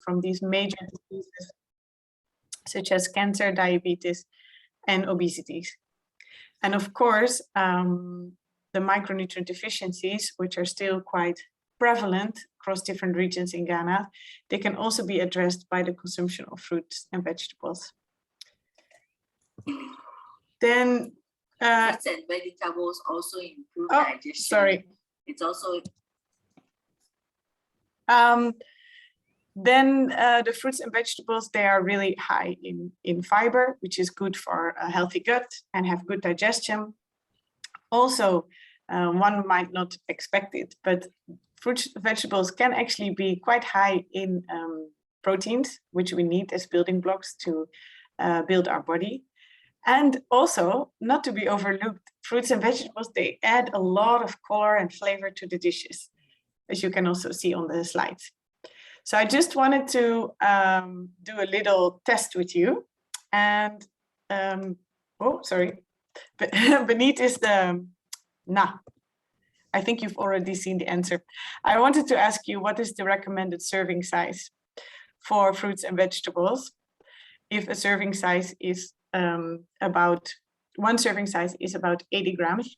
from these major diseases such as cancer, diabetes, and obesity. And of course, the micronutrient deficiencies, which are still quite prevalent across different regions in Ghana, they can also be addressed by the consumption of fruits and vegetables. Then fruits and vegetables also improve digestion. Sorry. It's also then the fruits and vegetables, they are really high in fiber, which is good for a healthy gut and have good digestion. Also, one might not expect it, but fruits and vegetables can actually be quite high in proteins, which we need as building blocks to build our body. And also, not to be overlooked, fruits and vegetables, they add a lot of color and flavor to the dishes, as you can also see on the slides. So I just wanted to do a little test with you. And, oh, sorry, beneath is the, I think you've already seen the answer. I wanted to ask you, what is the recommended serving size for fruits and vegetables? If a serving size is one serving size is about 80 grams,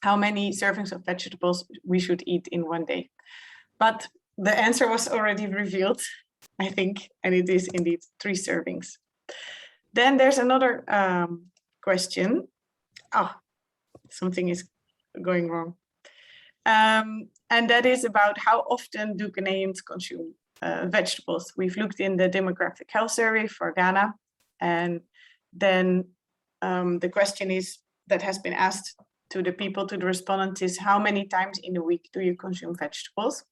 how many servings of vegetables we should eat in one day? But the answer was already revealed, I think, and it is indeed 3 servings. Then there's another question. Oh, something is going wrong. And that is about how often do Ghanaians consume vegetables. We've looked in the demographic health survey for Ghana, and then the question is that has been asked to the people, to the respondents, is how many times in a week do you consume vegetables?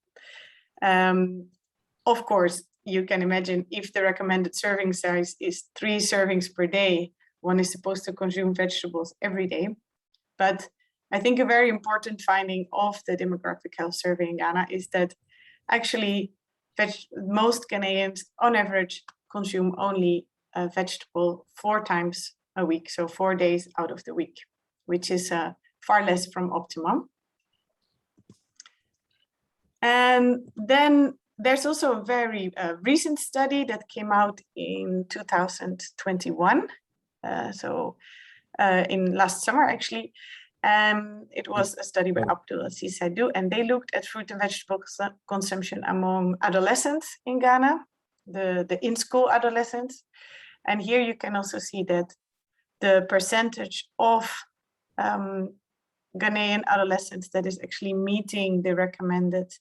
Of course, you can imagine if the recommended serving size is 3 servings per day, one is supposed to consume vegetables every day. But I think a very important finding of the demographic health survey in Ghana is that actually most Ghanaians on average consume only a vegetable 4 times a week, so 4 days out of the week, which is far less from optimum. And then there's also a very recent study that came out in 2021, in last summer actually. It was a study by Abdul Aziz Saidu, and they looked at fruit and vegetable consumption among adolescents in Ghana, the in-school adolescents. And here you can also see that the percentage of Ghanaian adolescents that is actually meeting the recommended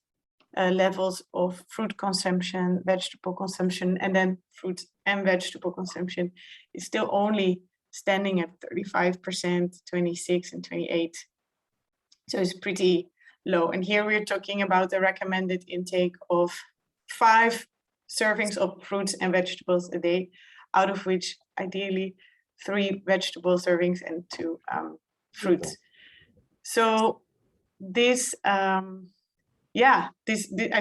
levels of fruit consumption, vegetable consumption, and then fruit and vegetable consumption is still only standing at 35%, 26 and 28. So it's pretty low. And here we're talking about the recommended intake of 5 servings of fruits and vegetables a day, out of which ideally 3 vegetable servings and 2 fruits. So this, I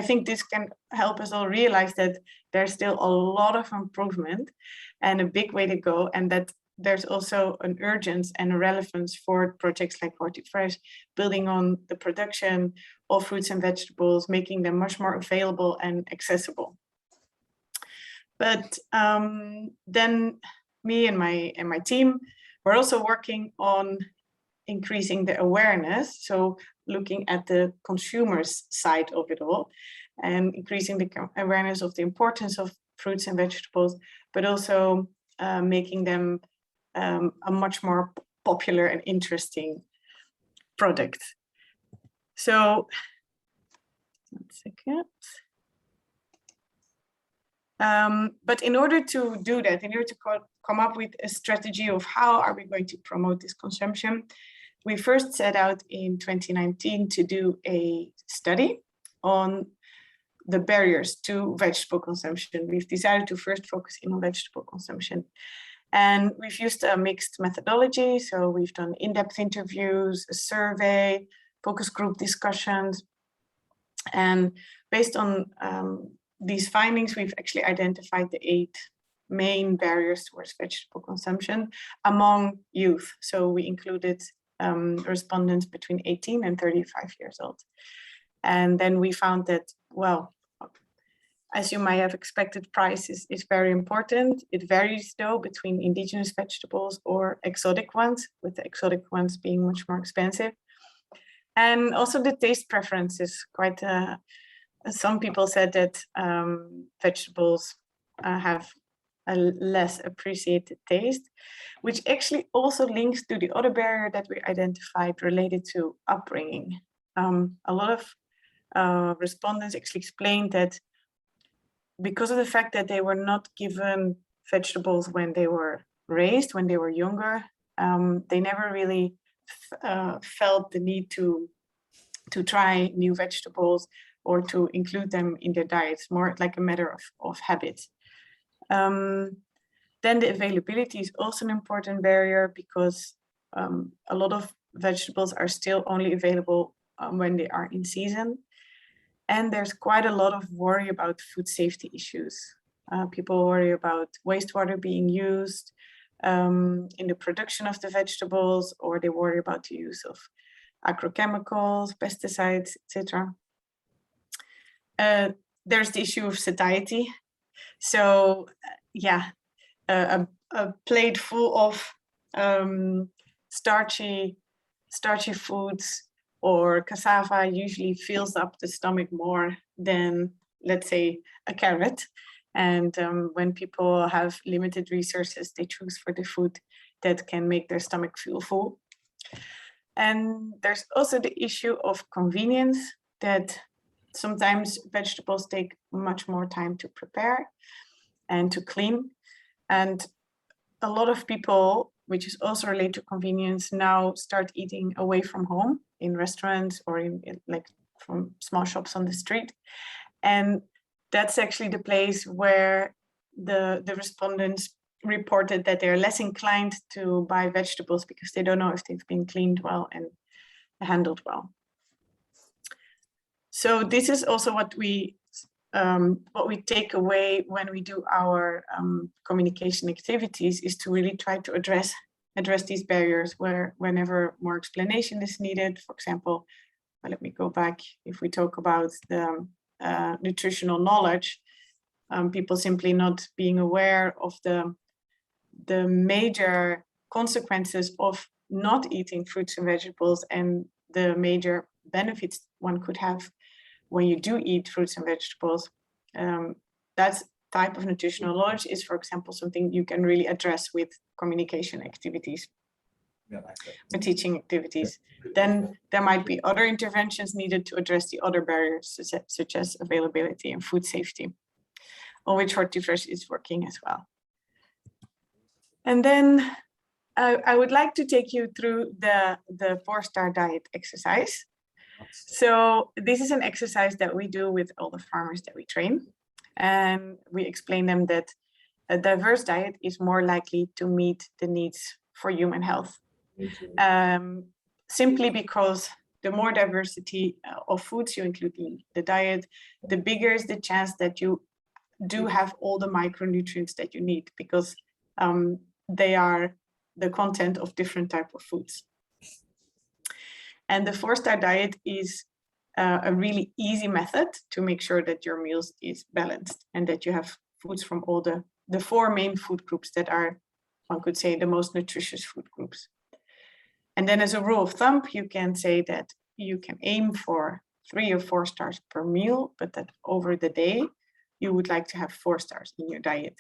think this can help us all realize that there's still a lot of improvement and a big way to go, and that there's also an urgency and a relevance for projects like HortiFresh, building on the production of fruits and vegetables, making them much more available and accessible. But then me and my team, we're also working on increasing the awareness. So looking at the consumer's side of it all and increasing the awareness of the importance of fruits and vegetables, but also making them a much more popular and interesting product. So, 1 second. But in order to do that, in order to come up with a strategy of how are we going to promote this consumption, we first set out in 2019 to do a study on the barriers to vegetable consumption. We've decided to first focus in on vegetable consumption. And we've used a mixed methodology. So we've done in-depth interviews, a survey, focus group discussions. And based on these findings, we've actually identified the 8 main barriers towards vegetable consumption among youth. So we included respondents between 18 and 35 years old. And then we found that, well, as you might have expected, price is very important. It varies though between indigenous vegetables or exotic ones, with the exotic ones being much more expensive. And also the taste preference is quite, some people said that vegetables have a less appreciated taste, which actually also links to the other barrier that we identified related to upbringing. A lot of respondents actually explained that because of the fact that they were not given vegetables when they were raised, when they were younger, they never really felt the need to try new vegetables or to include them in their diets, more like a matter of habit. Then the availability is also an important barrier because a lot of vegetables are still only available when they are in season. And there's quite a lot of worry about food safety issues. People worry about wastewater being used in the production of the vegetables, or they worry about the use of agrochemicals, pesticides, etc. There's the issue of satiety. So yeah, a plate full of starchy foods or cassava usually fills up the stomach more than, let's say, a carrot. And when people have limited resources, they choose for the food that can make their stomach feel full. And there's also the issue of convenience, that sometimes vegetables take much more time to prepare and to clean. And a lot of people, which is also related to convenience, now start eating away from home in restaurants or in like from small shops on the street. And that's actually the place where the respondents reported that they're less inclined to buy vegetables because they don't know if they've been cleaned well and handled well. So this is also what we take away when we do our communication activities, is to really try to address these barriers whenever more explanation is needed. For example, let me go back. If we talk about the nutritional knowledge, people simply not being aware of the major consequences of not eating fruits and vegetables and the major benefits one could have when you do eat fruits and vegetables. That type of nutritional knowledge is, for example, something you can really address with communication activities, or teaching activities. Then there might be other interventions needed to address the other barriers, such as availability and food safety, on which HortiFresh is working as well. And then I would like to take you through the 4-star diet exercise. So this is an exercise that we do with all the farmers that we train. And we explain them that a diverse diet is more likely to meet the needs for human health. Simply because the more diversity of foods you include in the diet, the bigger is the chance that you do have all the micronutrients that you need, because they are the content of different types of foods. And the 4-star diet is a really easy method to make sure that your meals is balanced and that you have foods from all the 4 main food groups that are, one could say, the most nutritious food groups. And then as a rule of thumb, you can say that you can aim for 3 or 4 stars per meal, but that over the day, you would like to have 4 stars in your diet.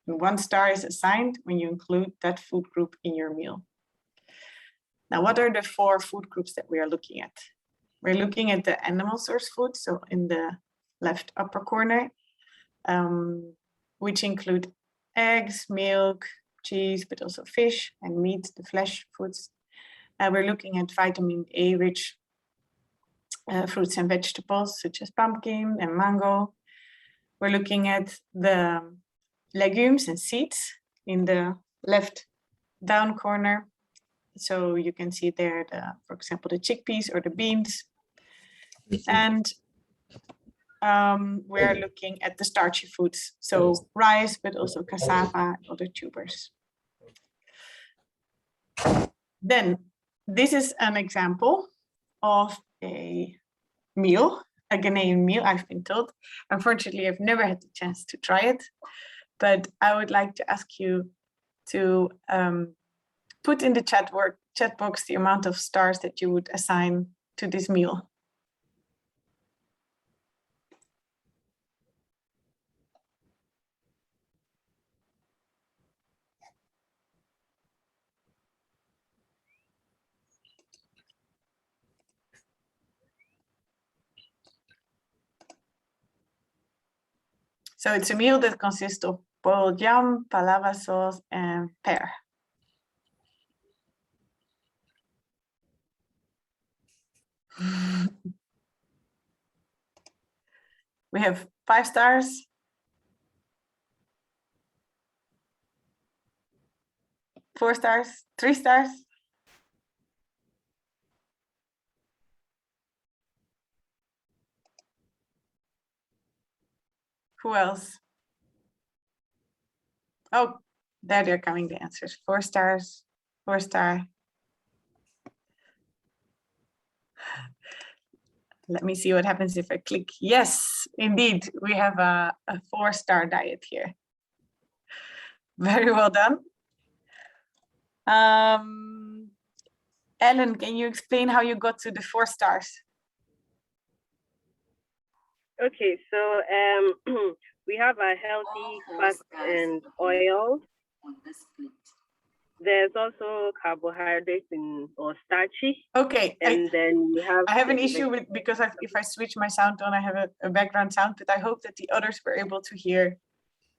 And 1 star is assigned when you include that food group in your meal. Now, what are the 4 food groups that we are looking at? We're looking at the animal source food, so in the left upper corner, which include eggs, milk, cheese, but also fish and meat, the flesh foods. We're looking at vitamin A rich fruits and vegetables, such as pumpkin and mango. We're looking at the legumes and seeds in the left down corner. So you can see there, for example, the chickpeas or the beans. And we're looking at the starchy foods, so rice, but also cassava and other tubers. Then this is an example of a meal Ghanaian meal, I've been told. Unfortunately, I've never had the chance to try it, but I would like to ask you to put in the chat box the amount of stars that you would assign to this meal. So it's a meal that consists of boiled yam, palava sauce, and pear. We have 5 stars. Four stars, 3 stars. Who else? Oh, there they're coming, the answers. 4 stars, 4 star. Let me see what happens if I click. Yes, indeed, we have a 4-star diet here. Very well done. Ellen, can you explain how you got to the 4 stars? Okay, so we have a healthy fat and oil. On this plate. There's also carbohydrates or starchy. Okay, And then we have. I have an issue with because if I switch my sound on, I have a background sound, but I hope that the others were able to hear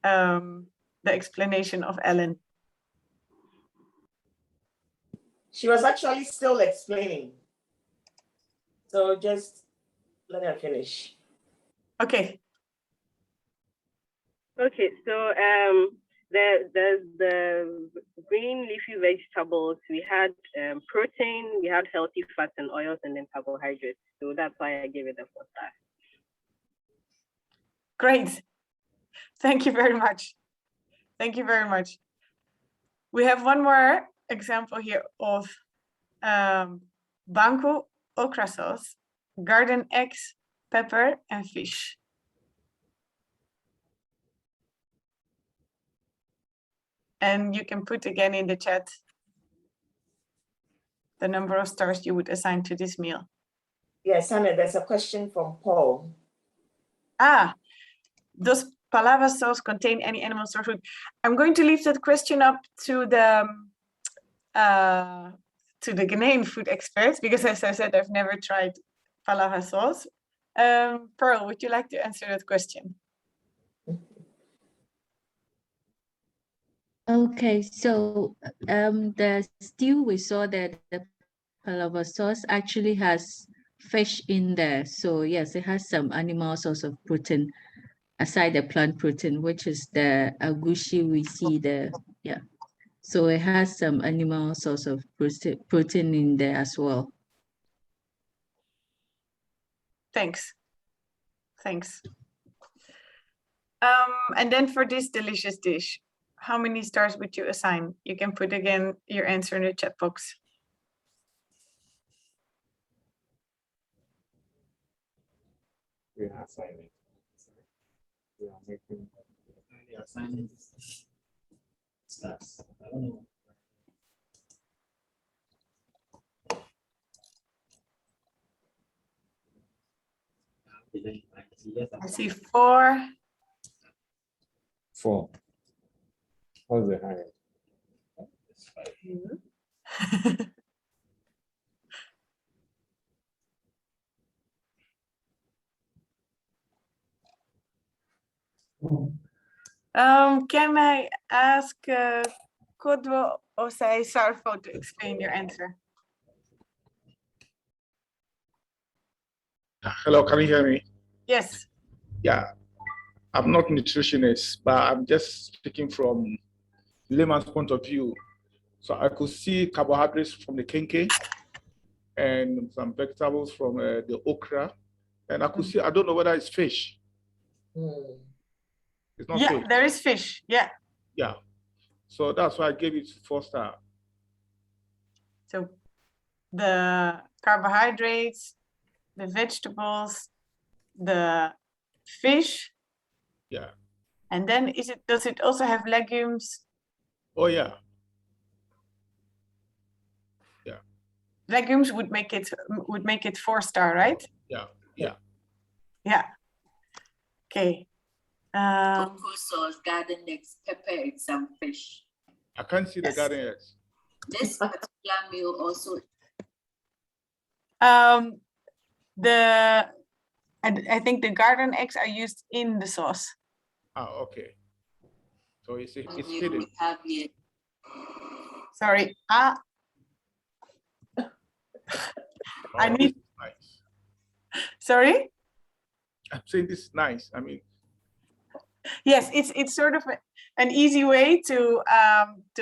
the explanation of Ellen. She was actually still explaining. So just let her finish. Okay. Okay, so there's the green leafy vegetables. We had protein, we had healthy fats and oils, and then carbohydrates. So that's why I gave it a 4 star. Great. Thank you very much. Thank you very much. We have one more example here of banku okra sauce, garden eggs, pepper, and fish. And you can put again in the chat the number of stars you would assign to this meal. Yes, Hannah, there's a question from Paul. Does palava sauce contain any animal source food? I'm going to leave that question up to the Ghanaian food experts, because as I said, I've never tried palava sauce. Pearl, would you like to answer that question? Okay, so the stew, we saw that the palava sauce actually has fish in there. So yes, it has some animal source of protein aside the plant protein, which is the agushi we see there. Yeah. So it has some animal source of protein in there as well. Thanks. Thanks. And then for this delicious dish, how many stars would you assign? You can put again your answer in the chat box. We are assigning. We are making. We are assigning stars. I don't know. I see 4. 4. What's the highest? Can I ask Kodwo Osei Sarfo to explain your answer? Hello, can you hear me? Yes. Yeah, I'm not nutritionist, but I'm just speaking from layman's point of view. So I could see carbohydrates from the kenke and some vegetables from the okra. And I could see, I don't know whether it's fish. It's not fish. There is fish. Yeah. Yeah. So that's why I gave it 4 star. So the carbohydrates, the vegetables, the fish, Yeah. and then does it also have legumes? Oh, yeah. Legumes would make it 4-star, right? Yeah. Yeah. Yeah. Okay. Tofu sauce, garden eggs, pepper, and some fish. I can't see the Yes. garden eggs. This particular meal also I think the garden eggs are used in the sauce. Ah, okay. So it's meal hidden. we have here. Sorry. I Oh, need. this is nice. Sorry. I'm saying this is nice. I mean, Yes, it's sort of an easy way to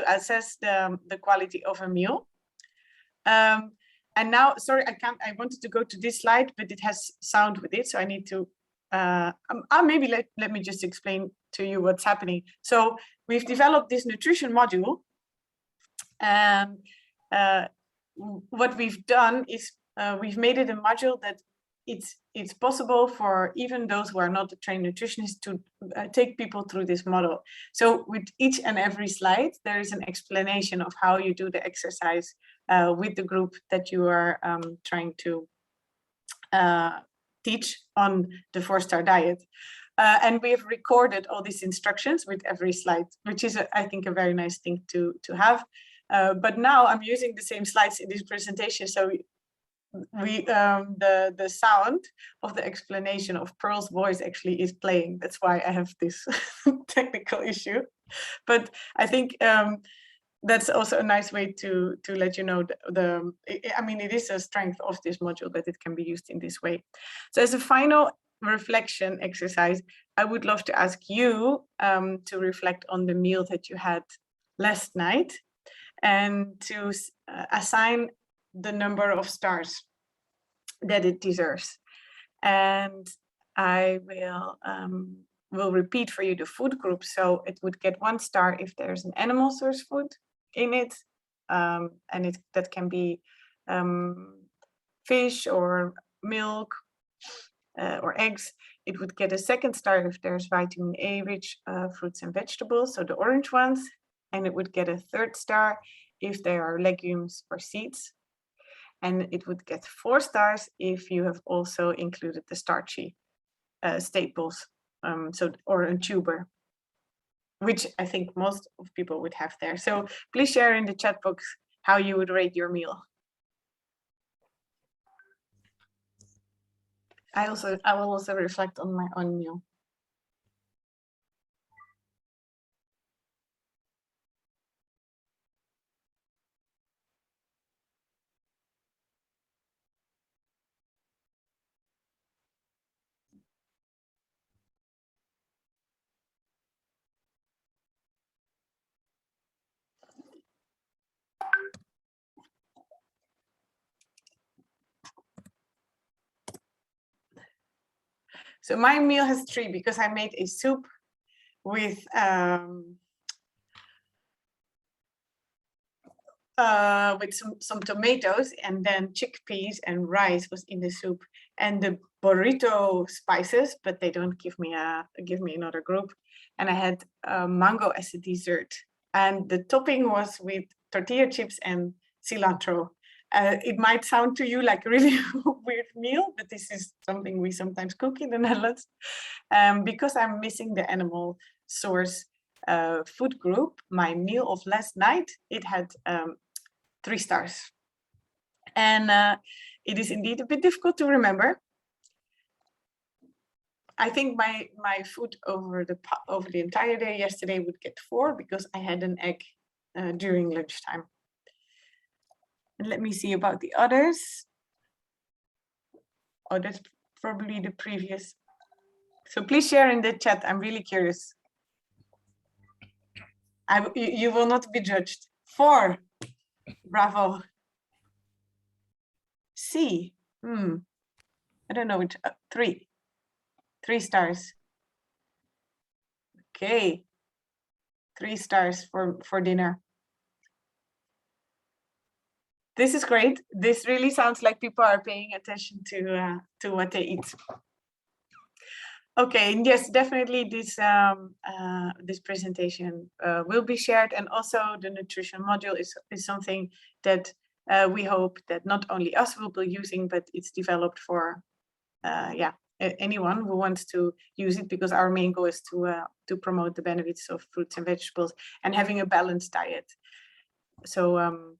assess the quality of a meal. And now, sorry, I wanted to go to this slide, but it has sound with it, so I need to. Maybe let me just explain to you what's happening. So we've developed this nutrition module, and what we've done is we've made it a module that it's possible for even those who are not the trained nutritionists to take people through this model. So with each and every slide, there is an explanation of how you do the exercise with the group that you are trying to teach on the 4-star diet. And we have recorded all these instructions with every slide, which is, I think, a very nice thing to have. But now I'm using the same slides in this presentation, so the sound of the explanation of Pearl's voice actually is playing. That's why I have this technical issue. But I think that's also a nice way to let you know I mean, it is a strength of this module that it can be used in this way. So as a final reflection exercise, I would love to ask you to reflect on the meal that you had last night and to assign the number of stars that it deserves. And I will repeat for you the food group. So it would get 1 star if there's an animal source food in it, and that can be fish or milk or eggs. It would get a 2nd star if there's vitamin A rich fruits and vegetables, so the orange ones, and it would get a 3rd star if there are legumes or seeds. And it would get 4 stars if you have also included the starchy staples, or a tuber, which I think most of people would have there. So please share in the chat box how you would rate your meal. I will also reflect on my own meal. So my meal has 3 because I made a soup with some tomatoes, and then chickpeas and rice was in the soup, and the burrito spices, but they don't give me another group. And I had mango as a dessert, and the topping was with tortilla chips and cilantro. It might sound to you like a really weird meal, but this is something we sometimes cook in the Netherlands. Because I'm missing the animal source food group, my meal of last night, it had 3 stars. And it is indeed a bit difficult to remember. I think my food over the entire day yesterday would get 4 because I had an egg during lunchtime. And let me see about the others. Oh, that's probably the previous. So please share in the chat. I'm really curious. You will not be judged. 4. Bravo. C. I don't know which. 3. 3 stars. Okay. 3 stars for dinner. This is great. This really sounds like people are paying attention to what they eat. Okay, yes, definitely this presentation will be shared, and also the nutrition module is something that we hope that not only us will be using, but it's developed for anyone who wants to use it, because our main goal is to promote the benefits of fruits and vegetables and having a balanced diet. So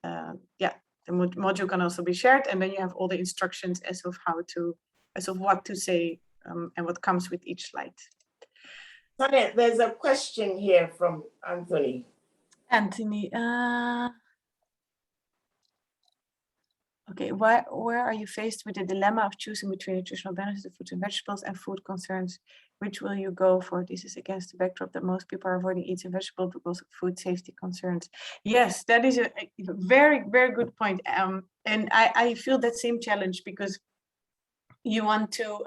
the module can also be shared, and then you have all the instructions as of what to say and what comes with each slide. Sonia, there's a question here from Anthony. Anthony, okay, where are you faced with the dilemma of choosing between nutritional benefits of fruits and vegetables and food concerns? Which will you go for? This is against the backdrop that most people are avoiding eating vegetables because of food safety concerns. Yes, that is a very, very good point. And I feel that same challenge, because you want to,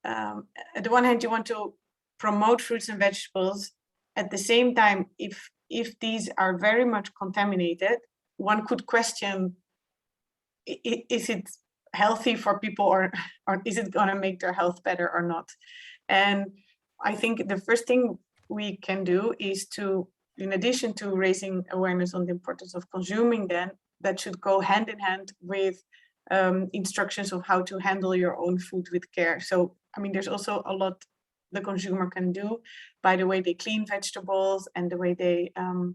at the one hand, you want to promote fruits and vegetables. At the same time, if these are very much contaminated, one could question, is it healthy for people, or is it going to make their health better or not? And I think the first thing we can do is to, in addition to raising awareness on the importance of consuming them, that should go hand in hand with instructions of how to handle your own food with care. So, I mean, there's also a lot the consumer can do by the way they clean vegetables and the way they and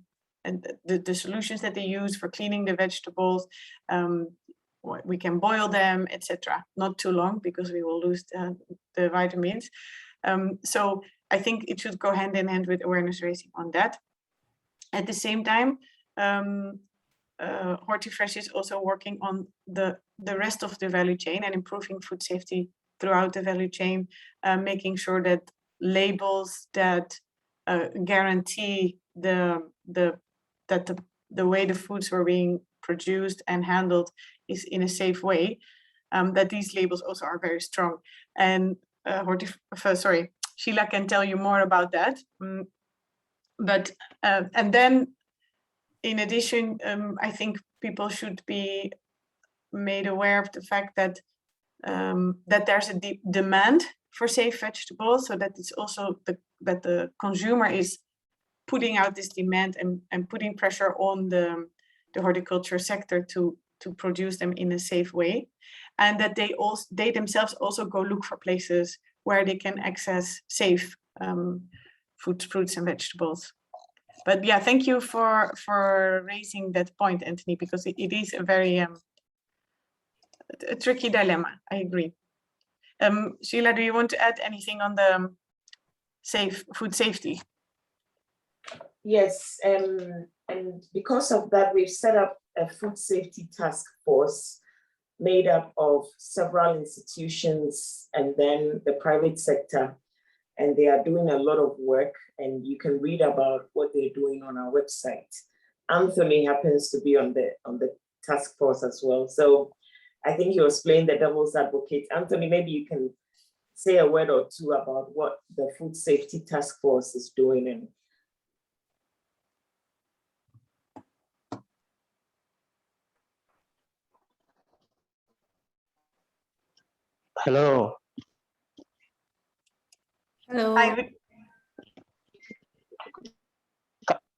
the solutions that they use for cleaning the vegetables. We can boil them, etc. Not too long, because we will lose the vitamins. So I think it should go hand in hand with awareness raising on that. At the same time, HortiFresh is also working on the rest of the value chain and improving food safety throughout the value chain, making sure that labels that guarantee the way the foods were being produced and handled is in a safe way, that these labels also are very strong. And Sheila can tell you more about that. But and then, in addition, I think people should be made aware of the fact that that there's a deep demand for safe vegetables, so that it's also that the consumer is putting out this demand and putting pressure on the horticulture sector to produce them in a safe way, and that they themselves also go look for places where they can access safe fruits and vegetables. But yeah, thank you for raising that point, Anthony, because it is a very a tricky dilemma. I agree. Sheila, do you want to add anything on the food safety? Yes, and because of that, we've set up a food safety task force made up of several institutions and then the private sector. And they are doing a lot of work, and you can read about what they're doing on our website. Anthony happens to be on the task force as well. So I think he was playing the devil's advocate. Anthony, maybe you can say a word or two about what the food safety task force is doing. And hello. Hello. Hi.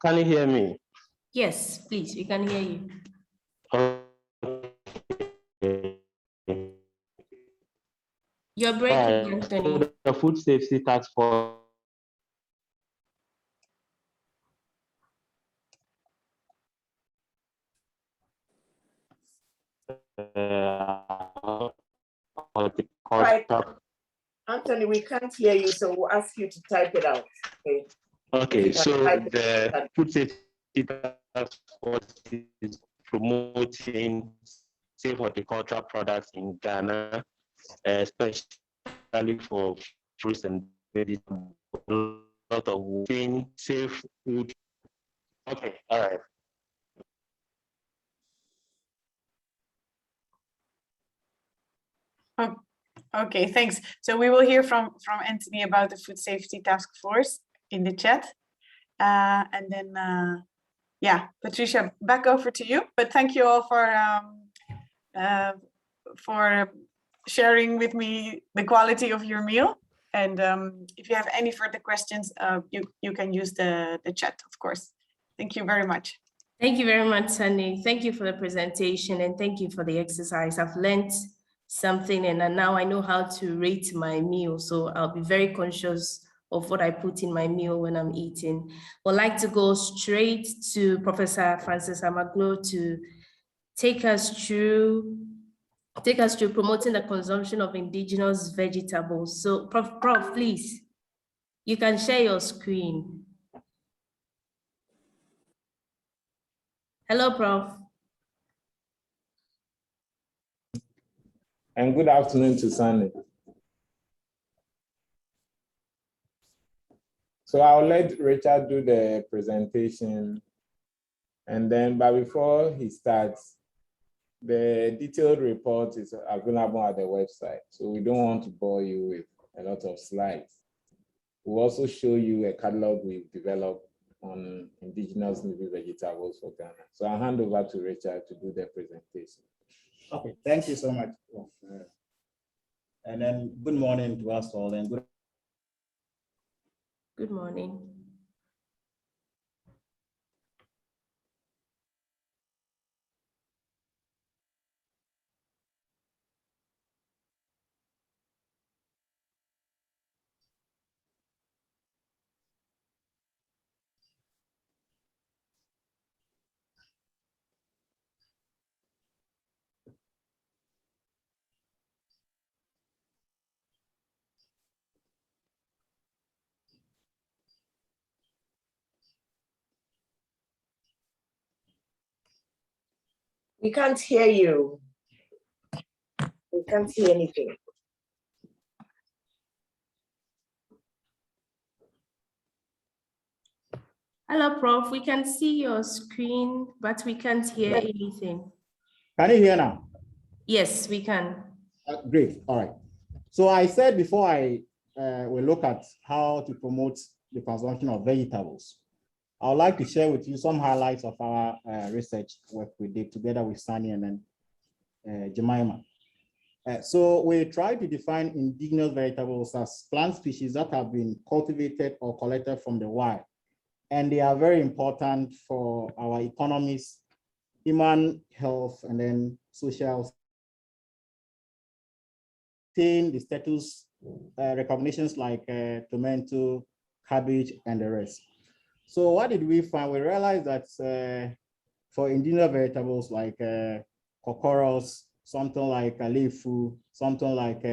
Can you hear me? Yes, please, we can hear you. Okay. You're breaking, Anthony. The food safety task force. right. Anthony, we can't hear you, so we'll ask you to type it out. Okay. Okay, so the food safety task force is promoting safe horticultural products in Ghana, especially for fruits and vegetables. A lot of safe food. Okay, all right. Oh, okay, thanks. So we will hear from Anthony about the food safety task force in the chat, and then yeah, Patricia, back over to you. But thank you all for sharing with me the quality of your meal. And if you have any further questions, you can use the chat, of course. Thank you very much. Thank you very much, Sunny. Thank you for the presentation and thank you for the exercise. I've learned something and now I know how to rate my meal. So I'll be very conscious of what I put in my meal when I'm eating. I'd like to go straight to Professor Francis Amaglo to take us through promoting the consumption of indigenous vegetables. So Prof, please, you can share your screen. Hello, Prof. And good afternoon to Sunny. So I'll let Richard do the presentation. And then, but before he starts, the detailed report is available at the website. So we don't want to bore you with a lot of slides. We'll also show you a catalog we've developed on indigenous leafy vegetables for Ghana. So I'll hand over to Richard to do the presentation. Okay, thank you so much. And then good morning to us all and Good morning. We can't hear you. We can't hear anything. Hello, Prof. We can see your screen, but we can't hear anything. Can you hear now? Yes, we can. Great, all right. So I said before I will look at how to promote the consumption of vegetables, I would like to share with you some highlights of our research work we did together with Sunny and then Jemima. So we tried to define indigenous vegetables as plant species that have been cultivated or collected from the wild. And they are very important for our economies, human health, and then social. The status recognitions like tomato, cabbage, and the rest. So what did we find? We realized that for indigenous vegetables like cocoros, something like lefu, something like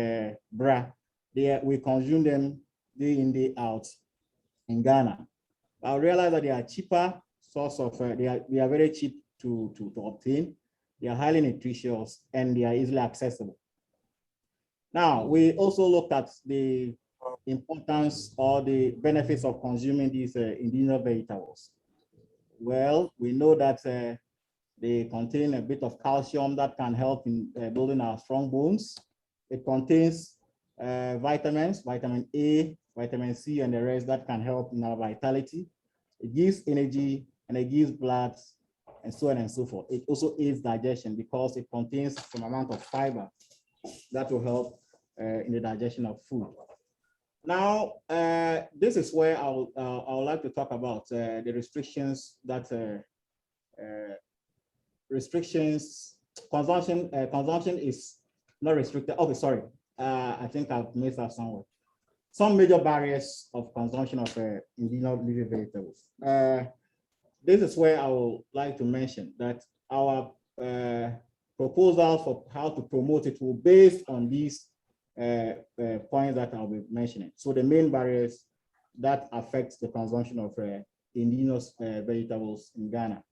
bra, we consume them day in, day out in Ghana. I realized that they are cheaper source of, they are very cheap to obtain. They are highly nutritious and they are easily accessible. Now, we also looked at the importance or the benefits of consuming these indigenous vegetables. Well, we know that they contain a bit of calcium that can help in building our strong bones. It contains vitamins, vitamin A, vitamin C, and the rest that can help in our vitality. It gives energy and it gives blood and so on and so forth. It also aids digestion because it contains some amount of fiber that will help in the digestion of food. Now, this is where I would like to talk about the restrictions that consumption is not restricted. Okay, sorry, I think I've missed that somewhere. Some major barriers of consumption of indigenous leafy vegetables. This is where I would like to mention that our proposal for how to promote it will be based on these points that I'll be mentioning. So the main barriers that affect the consumption of indigenous vegetables in Ghana.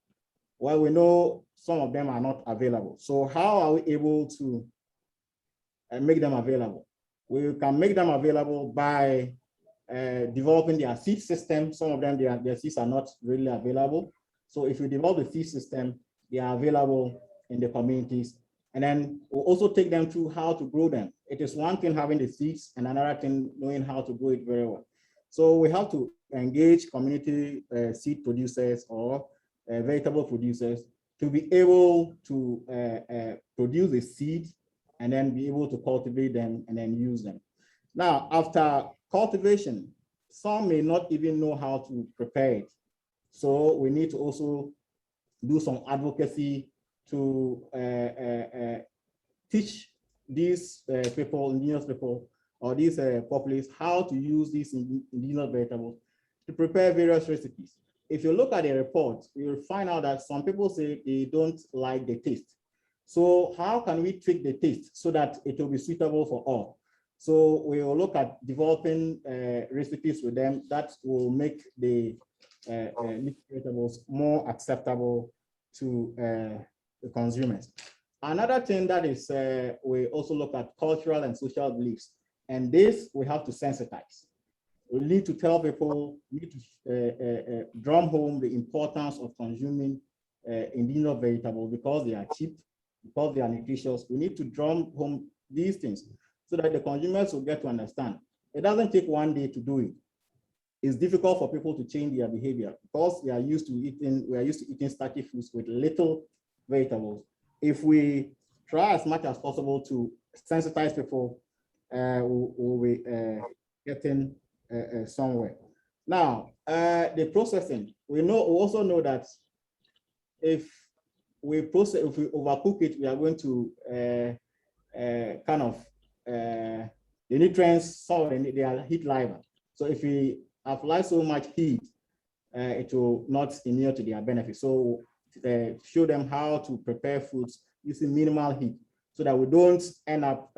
Well, we know some of them are not available. So how are we able to make them available? We can make them available by developing their seed system. Some of them, their seeds are not really available. So if we develop the seed system, they are available in the communities. And then we'll also take them through how to grow them. It is one thing having the seeds and another thing knowing how to grow it very well. So we have to engage community seed producers or vegetable producers to be able to produce the seed and then be able to cultivate them and then use them. Now, after cultivation, some may not even know how to prepare it. So we need to also do some advocacy to teach these people, indigenous people, or these populace how to use these indigenous vegetables to prepare various recipes. If you look at the report, you'll find out that some people say they don't like the taste. So how can we tweak the taste so that it will be suitable for all? So we will look at developing recipes with them that will make the vegetables more acceptable to the consumers. Another thing that is, we also look at cultural and social beliefs, and this we have to sensitize. We need to tell people, we need to drum home the importance of consuming indigenous vegetables because they are cheap, because they are nutritious. We need to drum home these things so that the consumers will get to understand. It doesn't take one day to do it. It's difficult for people to change their behavior because we are used to eating starchy foods with little vegetables. If we try as much as possible to sensitize people, we'll be getting somewhere. Now, the processing, we also know that if we overcook it, we are going to the nutrients, they are heat liable. So if we apply so much heat, it will not inure to their benefit. So show them how to prepare foods using minimal heat so that we don't end up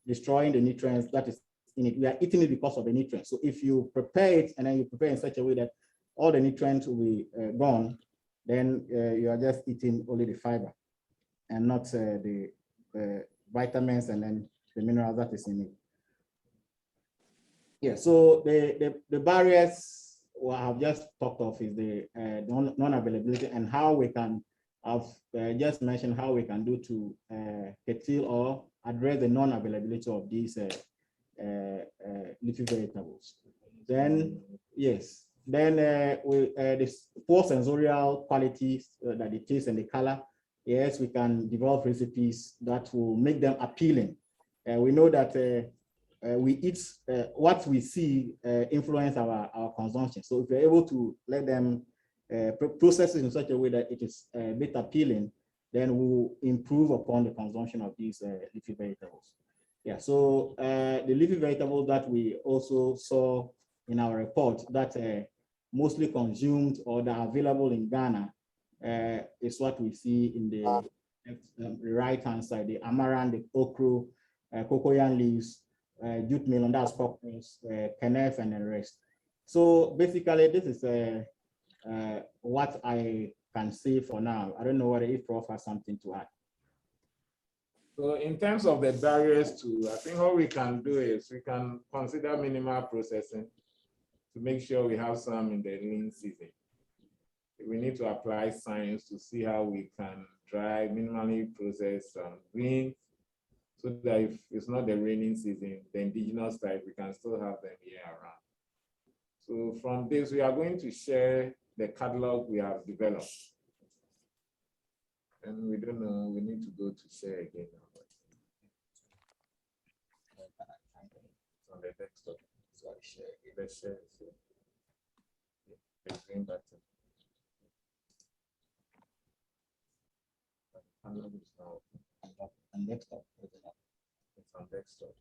destroying the nutrients that is in it. We are eating it because of the nutrients. So if you prepare it and then you prepare in such a way that all the nutrients will be gone, then you are just eating only the fiber and not the vitamins and then the minerals that is in it. Yeah, so the barriers I have just talked of is the non-availability and how we can, I've just mentioned how we can do to curtail or address the non-availability of these leafy vegetables. Then, yes, then this poor sensorial qualities that the taste and the color, yes, we can develop recipes that will make them appealing. We know that we eat what we see influence our consumption. So if we're able to let them process it in such a way that it is a bit appealing, then we'll improve upon the consumption of these leafy vegetables. Yeah, so the leafy vegetables that we also saw in our report that mostly consumed or that are available in Ghana is what we see in the right-hand side, the amaranth, the okra, cocoyam leaves, jute melon, that's cockroach, kenneth, and the rest. So basically, this is what I can say for now. I don't know whether if Prof has something to add. So in terms of the barriers to, I think what we can do is we can consider minimal processing to make sure we have some in the lean season. We need to apply science to see how we can dry, minimally process greens, so that if it's not the raining season, the indigenous type, we can still have them year around. So from this, we are going to share the catalog we have developed. And we don't know, we need to go to share again. It's on the desktop. So I share, let's share it. The green button. Catalog is now on desktop. It's on desktop.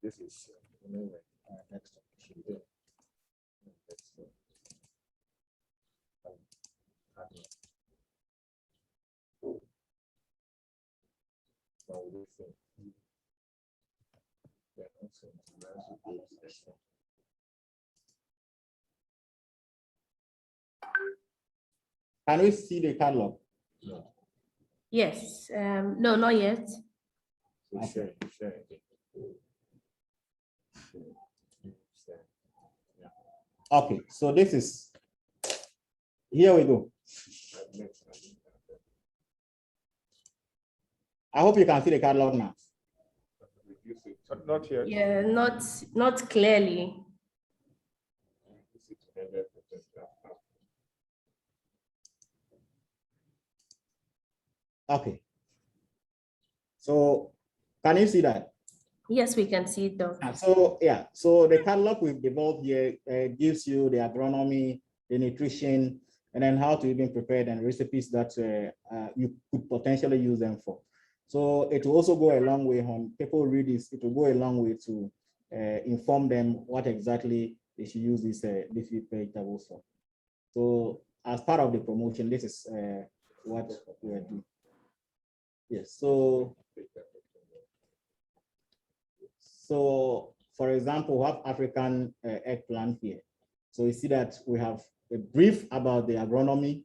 This is anyway, next up. Should be Can we see the catalog? No. Yes, no, not yet. So share. Yeah. Okay, so this is, here we go. I hope you can see the catalog now. Not yet. Yeah, not clearly. Okay. So can you see that? Yes, we can see it though. So yeah, so the catalog we've developed here gives you the agronomy, the nutrition, and then how to even prepare and recipes that you could potentially use them for. So it will also go a long way when people read this, it will go a long way to inform them what exactly they should use these leafy vegetables for. So as part of the promotion, this is what we're doing. Yes, so for example, we have African eggplant here. So you see that we have a brief about the agronomy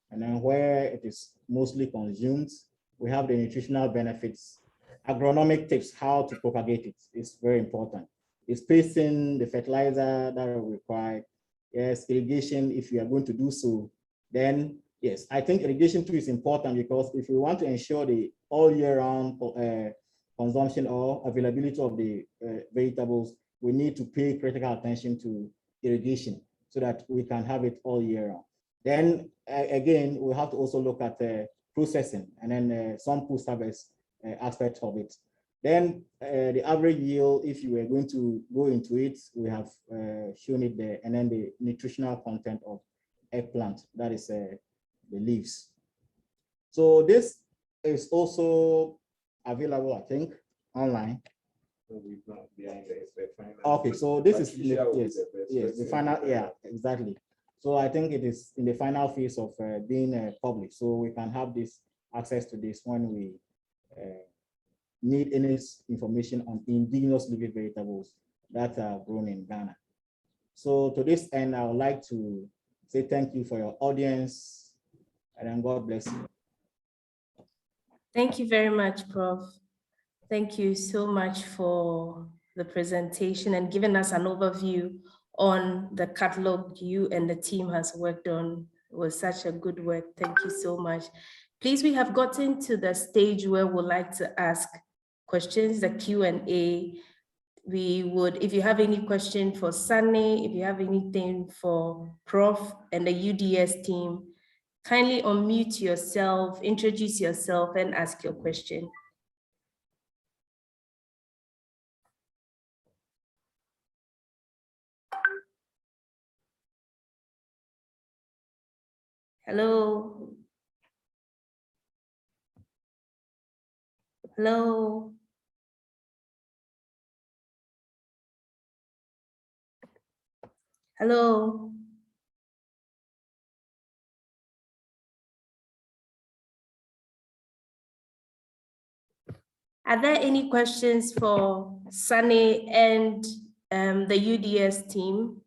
and then where it is mostly consumed. We have the nutritional benefits, agronomic tips, how to propagate it is very important. The spacing, the fertilizer that are required, yes, irrigation, if you are going to do so, then yes, I think irrigation too is important because if we want to ensure the all year round consumption or availability of the vegetables, we need to pay critical attention to irrigation so that we can have it all year round. Then again, we have to also look at processing and then some post-harvest aspects of it. Then the average yield, if you were going to go into it, we have shown it there, and then the nutritional content of eggplant, that is the leaves. So this is also available, I think, online. Okay, so this is the final, yeah, exactly. So I think it is in the final phase of being published. So we can have this access to this when we need any information on indigenous leafy vegetables that are grown in Ghana. So to this end, I would like to say thank you for your audience, and then God bless you. Thank you very much, Prof. Thank you so much for the presentation and giving us an overview on the catalog you and the team has worked on. It was such a good work. Thank you so much. Please, we have gotten to the stage where we'd like to ask questions, the Q&A. We would, if you have any question for Sunny, if you have anything for Prof and the UDS team, kindly unmute yourself, introduce yourself and ask your question. Hello. Hello. Hello. Are there any questions for Sunny and the UDS team?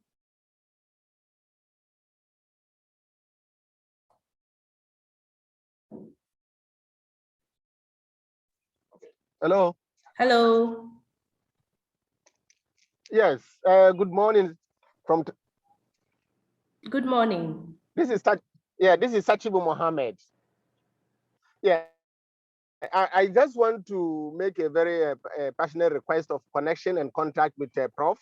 Hello. Hello. Yes. Good morning. Good morning. This is Sachibu Mohammed. Yeah. I just want to make a very passionate request of connection and contact with Prof.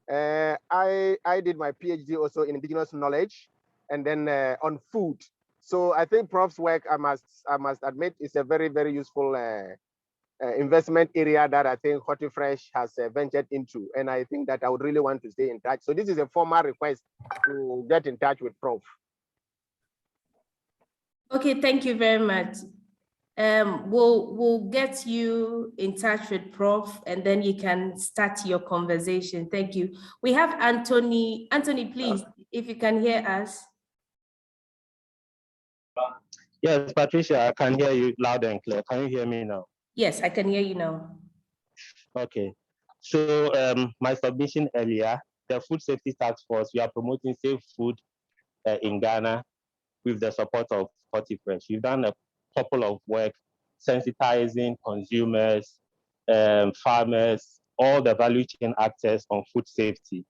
I did my PhD also in indigenous knowledge and then on food. So I think Prof's work, I must admit, is a very, very useful investment area that I think HortiFresh has ventured into. And I think that I would really want to stay in touch. So this is a formal request to get in touch with Prof. Okay, thank you very much. We'll get you in touch with Prof and then you can start your conversation. Thank you. We have Anthony. Anthony, please, if you can hear us. Yes, Patricia, I can hear you loud and clear. Can you hear me now? Yes, I can hear you now. Okay. So my submission earlier, the Food Safety Task Force, we are promoting safe food in Ghana with the support of HortiFresh. We've done a couple of work sensitizing consumers, farmers, all the value chain actors on food safety.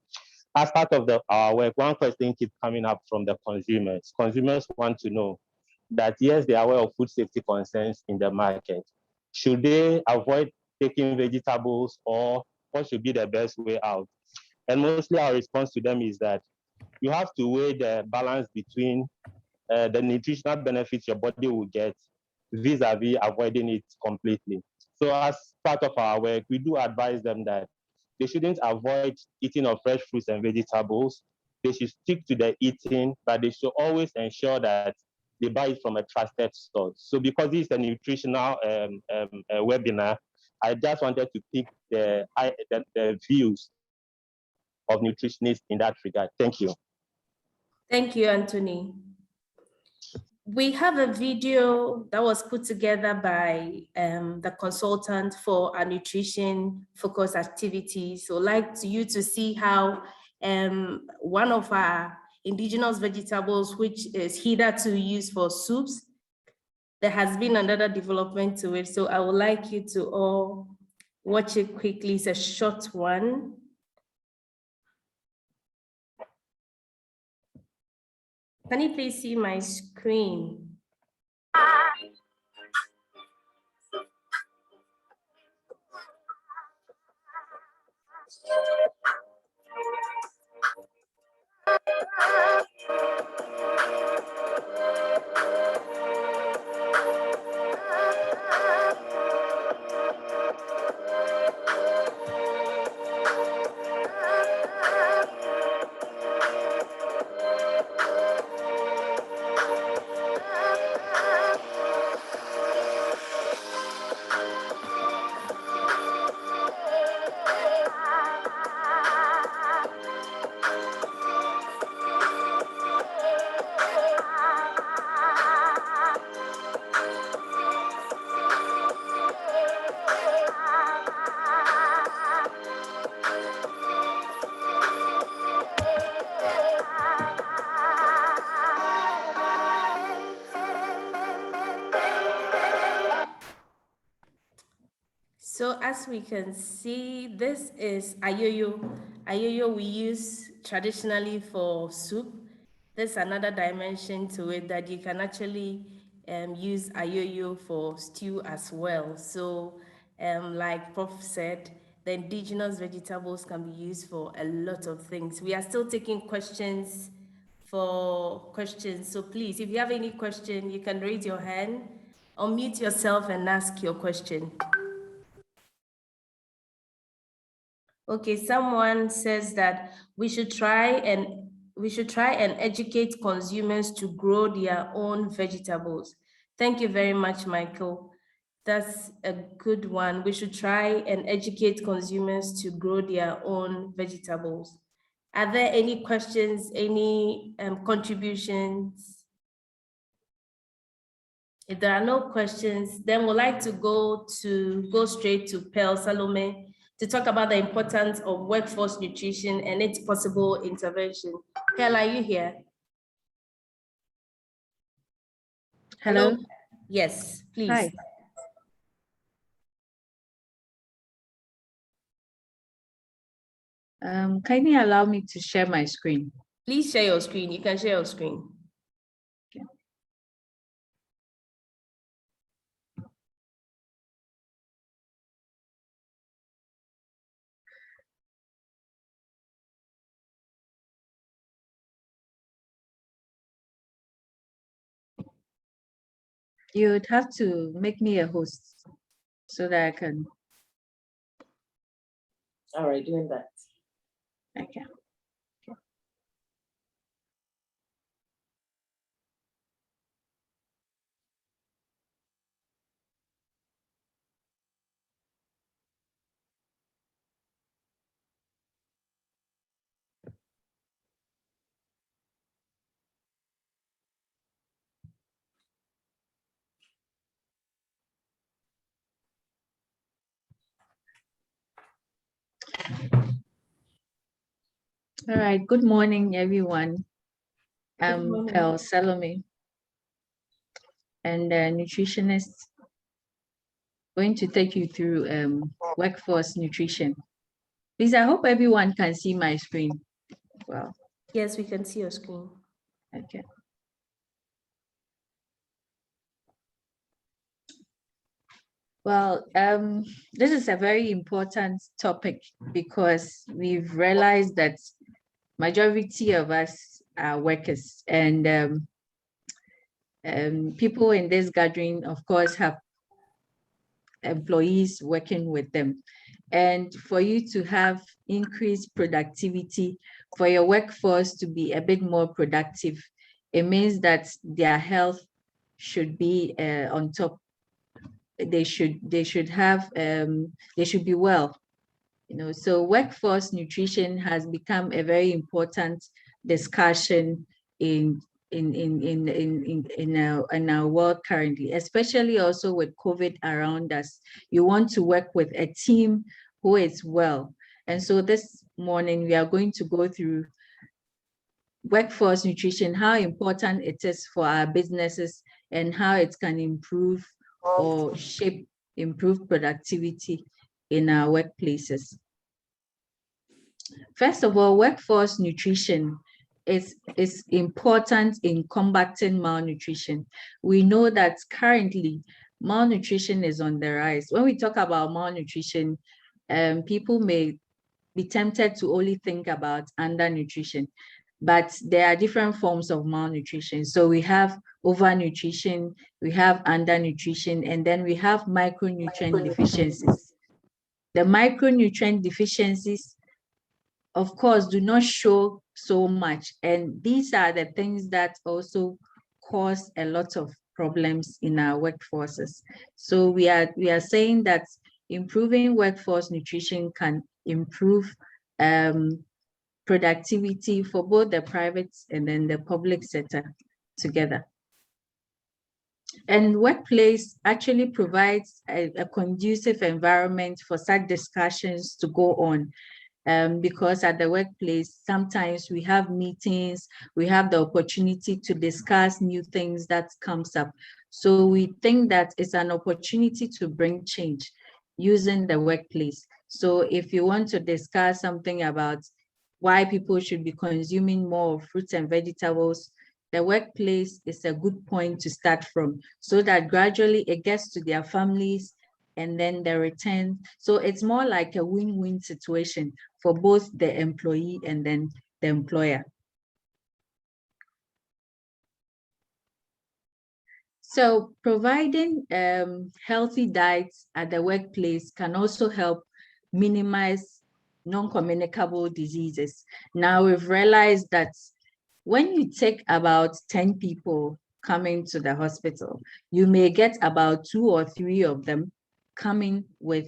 As part of our work, one question keeps coming up from the consumers. Consumers want to know that yes, they are aware of food safety concerns in the market. Should they avoid taking vegetables, or what should be the best way out? And mostly our response to them is that you have to weigh the balance between the nutritional benefits your body will get vis-a-vis avoiding it completely. So as part of our work, we do advise them that they shouldn't avoid eating of fresh fruits and vegetables. They should stick to the eating, but they should always ensure that they buy it from a trusted source. So because this is a nutritional webinar, I just wanted to pick the views of nutritionists in that regard. Thank you. Thank you, Anthony. We have a video that was put together by the consultant for our nutrition focused activities. So I'd like you to see how one of our indigenous vegetables, which is hitherto used for soups, there has been another development to it. So I would like you to all watch it quickly. It's a short one. Can you please see my screen? So as we can see, this is ayoyo. Ayoyo we use traditionally for soup. There's another dimension to it that you can actually use ayoyo for stew as well. So like Prof said, the indigenous vegetables can be used for a lot of things. We are still taking questions. So please, if you have any question, you can raise your hand, unmute yourself and ask your question. Okay, someone says that we should try and educate consumers to grow their own vegetables. Thank you very much, Michael. That's a good one. We should try and educate consumers to grow their own vegetables. Are there any questions, any contributions? If there are no questions, then we'd like to go straight to Pearl Salome to talk about the importance of workforce nutrition and its possible intervention. Pearl, are you here? Hello? Yes, please. Hi. Kindly allow me to share my screen. Please share your screen. You can share your screen. Okay. You'd have to make me a host so that I can. All right, doing that. Okay. All right, good morning, everyone. I'm Pearl Salome, and a nutritionist, going to take you through workforce nutrition. Please, I hope everyone can see my screen. Well, yes, we can see your screen. Okay. Well, this is a very important topic because we've realized that majority of us are workers, and people in this gathering, of course, have employees working with them. And for you to have increased productivity, for your workforce to be a bit more productive, it means that their health should be on top. They should be well, so workforce nutrition has become a very important discussion in our world currently, especially also with COVID around us. You want to work with a team who is well. And so this morning we are going to go through workforce nutrition, how important it is for our businesses and how it can improve or improve productivity in our workplaces. First of all, workforce nutrition is important in combating malnutrition. We know that currently malnutrition is on the rise. When we talk about malnutrition, people may be tempted to only think about undernutrition, but there are different forms of malnutrition. So we have overnutrition, we have undernutrition, and then we have micronutrient deficiencies. The micronutrient deficiencies, of course, do not show so much, and these are the things that also cause a lot of problems in our workforces. So we are saying that improving workforce nutrition can improve productivity for both the private and then the public sector together. And workplace actually provides a conducive environment for such discussions to go on. Because at the workplace, sometimes we have meetings, we have the opportunity to discuss new things that comes up. So we think that it's an opportunity to bring change using the workplace. So if you want to discuss something about why people should be consuming more fruits and vegetables, the workplace is a good point to start from, so that gradually it gets to their families and then the return. So it's more like a win-win situation for both the employee and then the employer. So providing healthy diets at the workplace can also help minimize non-communicable diseases. Now we've realized that when you take about 10 people coming to the hospital, you may get about 2 or 3 of them coming with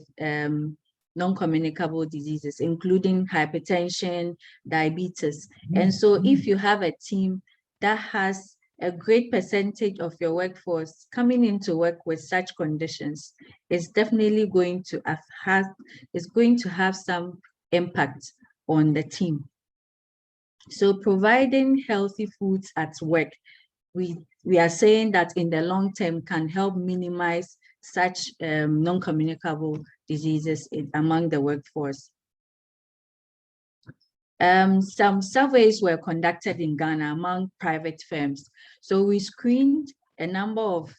non-communicable diseases, including hypertension, diabetes. And so if you have a team that has a great percentage of your workforce coming into work with such conditions, it's definitely going to have some impact on the team. So providing healthy foods at work, we are saying that in the long term can help minimize such non-communicable diseases among the workforce. Some surveys were conducted in Ghana among private firms. So we screened a number of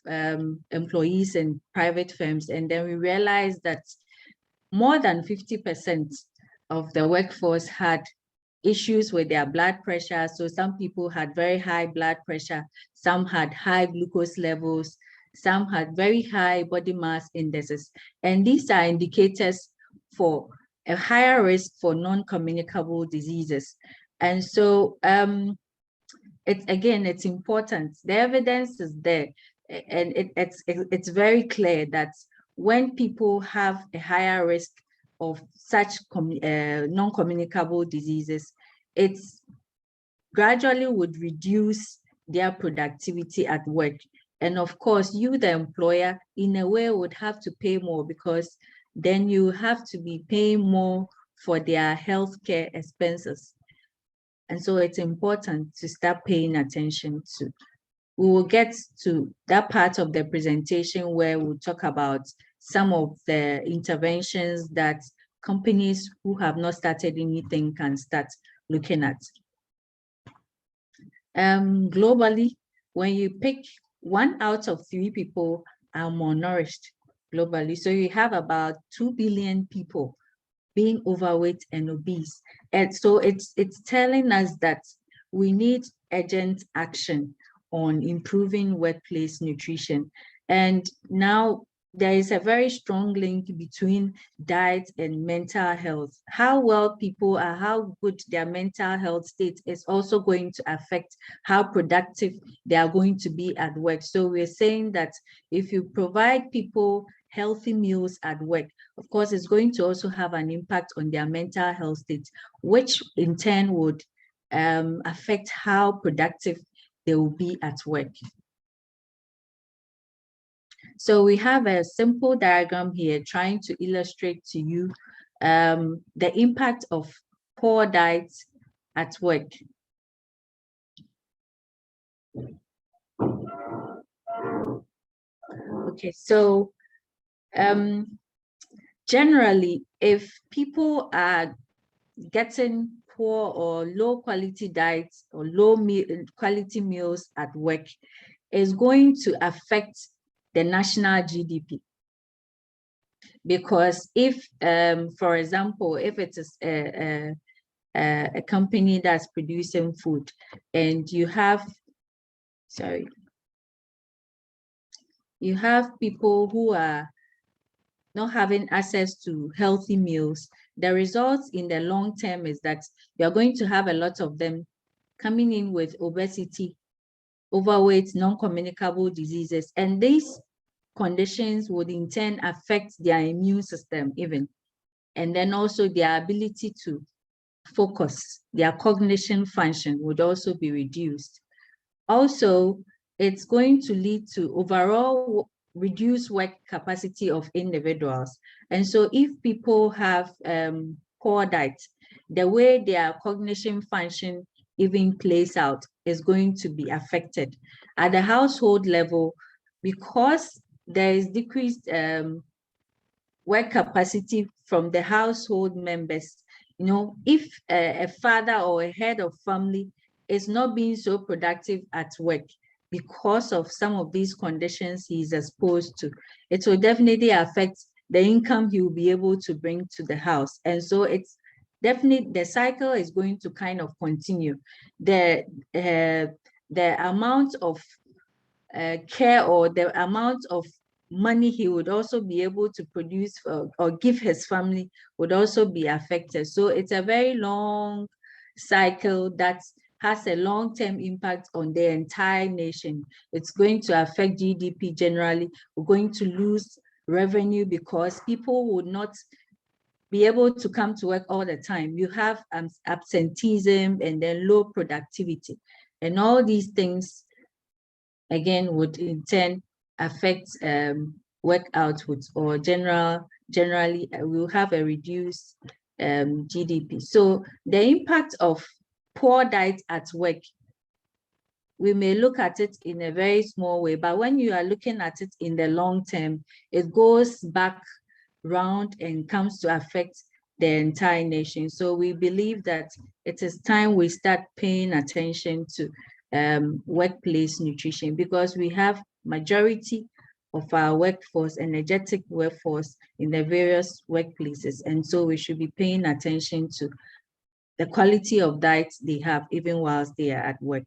employees in private firms, and then we realized that more than 50% of the workforce had issues with their blood pressure. So some people had very high blood pressure, some had high glucose levels, some had very high body mass indexes. And these are indicators for a higher risk for non-communicable diseases. And so it's important. The evidence is there, and it's very clear that when people have a higher risk of such non-communicable diseases, it gradually would reduce their productivity at work. And of course, you, the employer, in a way would have to pay more, because then you have to be paying more for their healthcare expenses. And so it's important to start paying attention to. We will get to that part of the presentation where we'll talk about some of the interventions that companies who have not started anything can start looking at. Globally, when you pick 1 out of 3 people are malnourished, globally. So you have about 2 billion people being overweight and obese. And so it's telling us that we need urgent action on improving workplace nutrition. And now there is a very strong link between diet and mental health. How well people are, how good their mental health state is also going to affect how productive they are going to be at work. So we're saying that if you provide people healthy meals at work, of course, it's going to also have an impact on their mental health state, which in turn would affect how productive they will be at work. So we have a simple diagram here trying to illustrate to you the impact of poor diet at work. Okay, so generally, if people are getting poor or low quality diets or low quality meals at work, is going to affect the national GDP. Because if, for example, if it is a company that's producing food and you have, you have people who are not having access to healthy meals, the results in the long term is that you're going to have a lot of them coming in with obesity, overweight, non-communicable diseases, and these conditions would in turn affect their immune system even, and then also their ability to focus, their cognition function would also be reduced. Also, it's going to lead to overall reduced work capacity of individuals. And so if people have poor diet, the way their cognition function even plays out is going to be affected. At the household level, because there is decreased work capacity from the household members, you know, if a father or a head of family is not being so productive at work because of some of these conditions he is exposed to, it will definitely affect the income he will be able to bring to the house. And so it's definitely, the cycle is going to kind of continue. The amount of care or the amount of money he would also be able to produce or give his family would also be affected. So it's a very long cycle that has a long-term impact on the entire nation. It's going to affect GDP generally. We're going to lose revenue because people would not be able to come to work all the time. You have absenteeism and then low productivity. And all these things, again, would in turn affect work output, or generally we'll have a reduced GDP. So the impact of poor diet at work, we may look at it in a very small way, but when you are looking at it in the long term, it goes back round and comes to affect the entire nation. So we believe that it is time we start paying attention to workplace nutrition, because we have majority of our workforce, energetic workforce in the various workplaces. And so we should be paying attention to the quality of diet they have even whilst they are at work.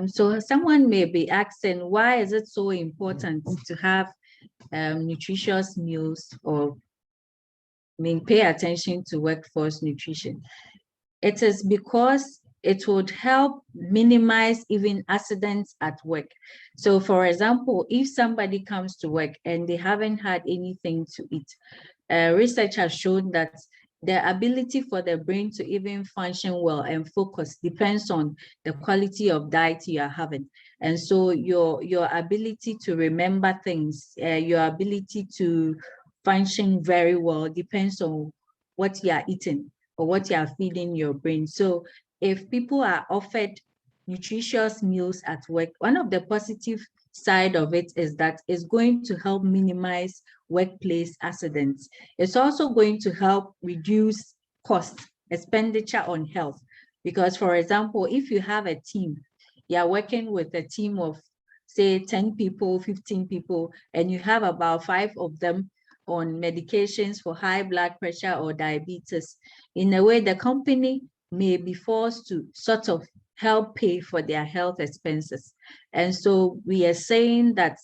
So someone may be asking, why is it so important to have nutritious meals, or pay attention to workforce nutrition? It is because it would help minimize even accidents at work. So for example, if somebody comes to work and they haven't had anything to eat, research has shown that the ability for the brain to even function well and focus depends on the quality of diet you are having. And so your ability to remember things, your ability to function very well depends on what you are eating or what you are feeding your brain. So if people are offered nutritious meals at work, one of the positive side of it is that it's going to help minimize workplace accidents. It's also going to help reduce cost, expenditure on health. Because for example, if you have a team, you're working with a team of say 10 people, 15 people, and you have about 5 of them on medications for high blood pressure or diabetes, in a way, the company may be forced to sort of help pay for their health expenses. And so we are saying that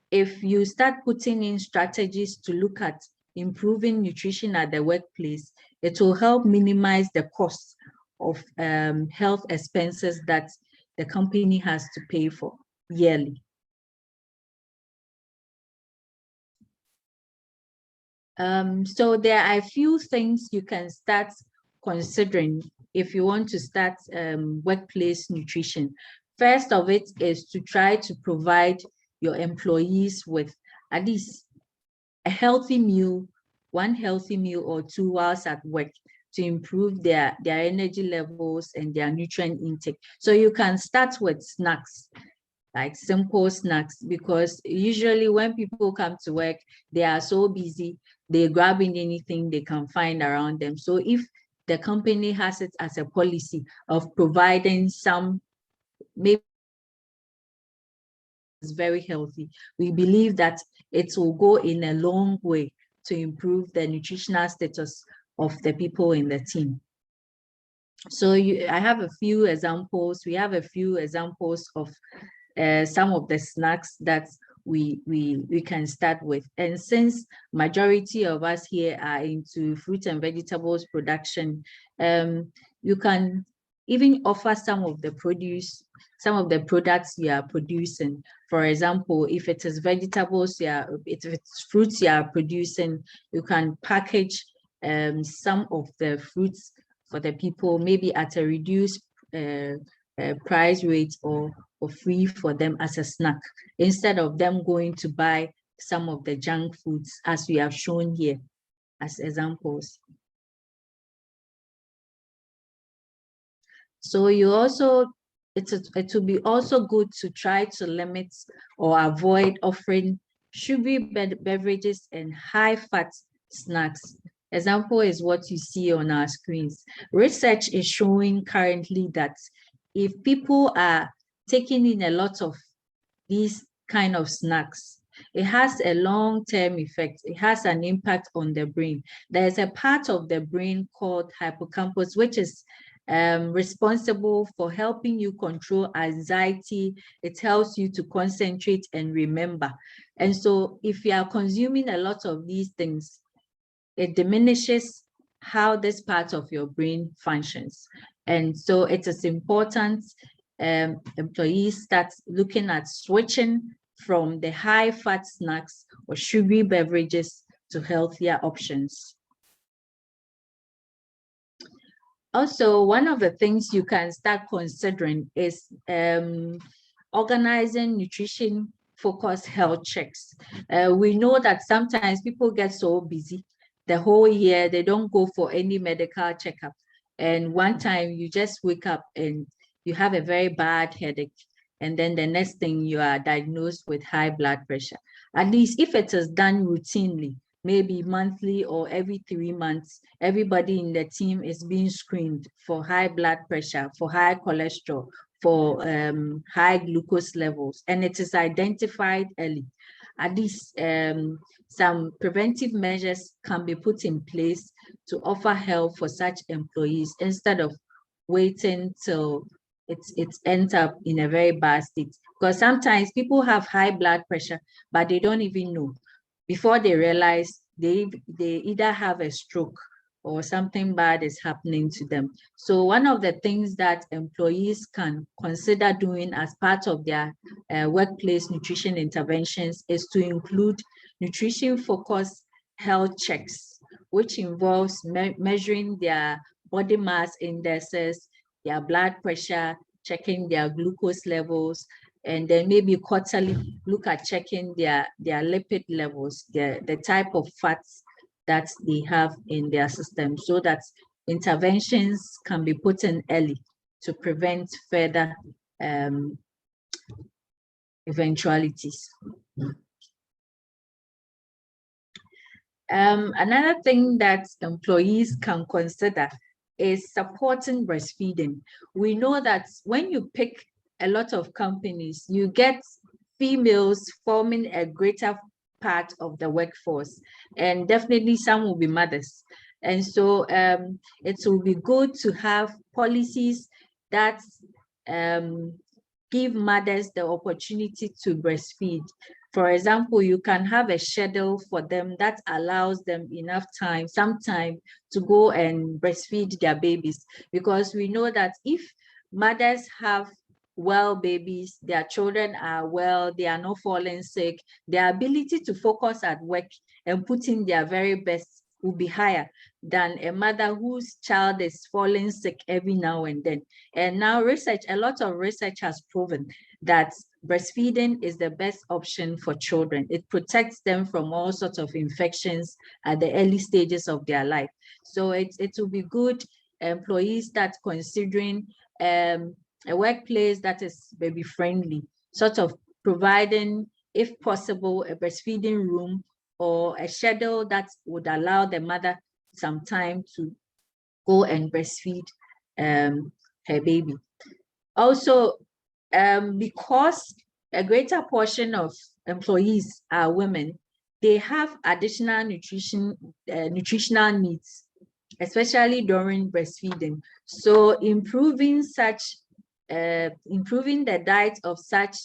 if you start putting in strategies to look at improving nutrition at the workplace, it will help minimize the cost of health expenses that the company has to pay for yearly. So there are a few things you can start considering if you want to start workplace nutrition. First of it is to try to provide your employees with at least a healthy meal, 1 healthy meal or 2 whilst at work, to improve their energy levels and their nutrient intake. So you can start with snacks, like simple snacks, because usually when people come to work, they are so busy, they're grabbing anything they can find around them. So if the company has it as a policy of providing some, maybe it's very healthy, we believe that it will go in a long way to improve the nutritional status of the people in the team. So I have a few examples. We have a few examples of some of the snacks that we can start with. And since majority of us here are into fruit and vegetables production, you can even offer some of the produce, some of the products you are producing. For example, if it is vegetables, if it's fruits you are producing, you can package some of the fruits for the people, maybe at a reduced price rate or free for them as a snack, instead of them going to buy some of the junk foods as we have shown here as examples. So you also, it will be also good to try to limit or avoid offering sugary beverages and high-fat snacks. Example is what you see on our screens. Research is showing currently that if people are taking in a lot of these kind of snacks, it has a long-term effect. It has an impact on the brain. There's a part of the brain called hippocampus, which is responsible for helping you control anxiety. It helps you to concentrate and remember. And so if you are consuming a lot of these things, it diminishes how this part of your brain functions. And so it is important employees start looking at switching from the high-fat snacks or sugary beverages to healthier options. Also, one of the things you can start considering is organizing nutrition-focused health checks. We know that sometimes people get so busy the whole year, they don't go for any medical checkup. And one time you just wake up and you have a very bad headache. And then the next thing you are diagnosed with high blood pressure. At least if it is done routinely, maybe monthly or every 3 months, everybody in the team is being screened for high blood pressure, for high cholesterol, for high glucose levels, and it is identified early. At least some preventive measures can be put in place to offer help for such employees instead of waiting till it ends up in a very bad state. Because sometimes people have high blood pressure, but they don't even know. Before they realize, they either have a stroke or something bad is happening to them. So one of the things that employees can consider doing as part of their workplace nutrition interventions is to include nutrition-focused health checks, which involves measuring their body mass indexes, their blood pressure, checking their glucose levels, and then maybe quarterly look at checking their lipid levels, the type of fats that they have in their system, so that interventions can be put in early to prevent further eventualities. Another thing that employees can consider is supporting breastfeeding. We know that when you pick a lot of companies, you get females forming a greater part of the workforce, and definitely some will be mothers. And so it will be good to have policies that give mothers the opportunity to breastfeed. For example, you can have a schedule for them that allows them enough time, some time, to go and breastfeed their babies, because we know that if mothers have well babies, their children are well, they are not falling sick, their ability to focus at work and put in their very best will be higher than a mother whose child is falling sick every now and then. And now a lot of research has proven that breastfeeding is the best option for children. It protects them from all sorts of infections at the early stages of their life. So it will be good employees start considering a workplace that is baby friendly, sort of providing, if possible, a breastfeeding room or a schedule that would allow the mother some time to go and breastfeed her baby. Also, because a greater portion of employees are women, they have additional nutritional needs, especially during breastfeeding. So improving the diet of such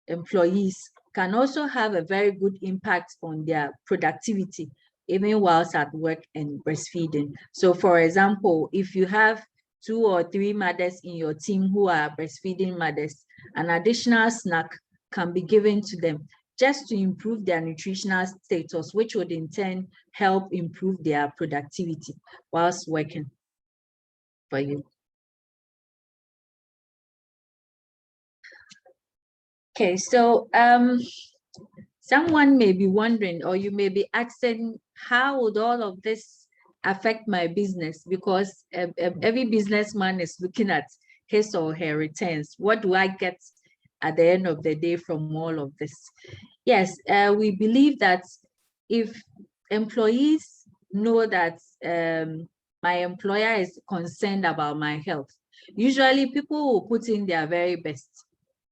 employees can also have a very good impact on their productivity, even whilst at work and breastfeeding. So for example, if you have 2 or 3 mothers in your team who are breastfeeding mothers, an additional snack can be given to them just to improve their nutritional status, which would in turn help improve their productivity whilst working for you. Okay, so someone may be wondering, or you may be asking, how would all of this affect my business? Because every businessman is looking at his or her returns. What do I get at the end of the day from all of this? Yes, we believe that if employees know that my employer is concerned about my health, usually people will put in their very best.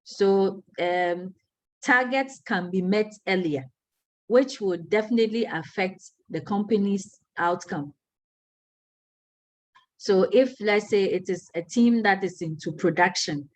So targets can be met earlier, which would definitely affect the company's outcome. So if, let's say, it is a team that is into production,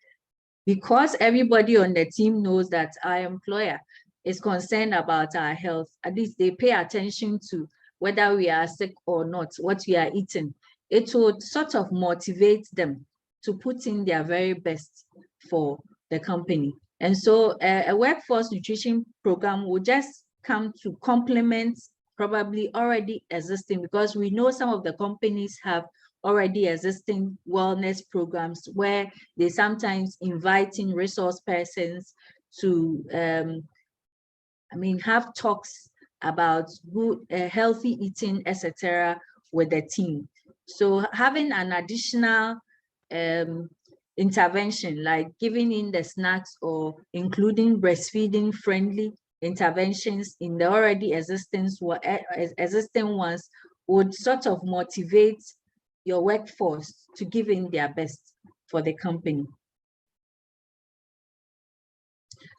because everybody on the team knows that our employer is concerned about our health, at least they pay attention to whether we are sick or not, what we are eating, it would sort of motivate them to put in their very best for the company. And so a workforce nutrition program will just come to complement probably already existing, because we know some of the companies have already existing wellness programs where they sometimes inviting resource persons to have talks about good healthy eating, etc., with the team. So having an additional intervention like giving in the snacks or including breastfeeding friendly interventions in the already existing ones would sort of motivate your workforce to give in their best for the company.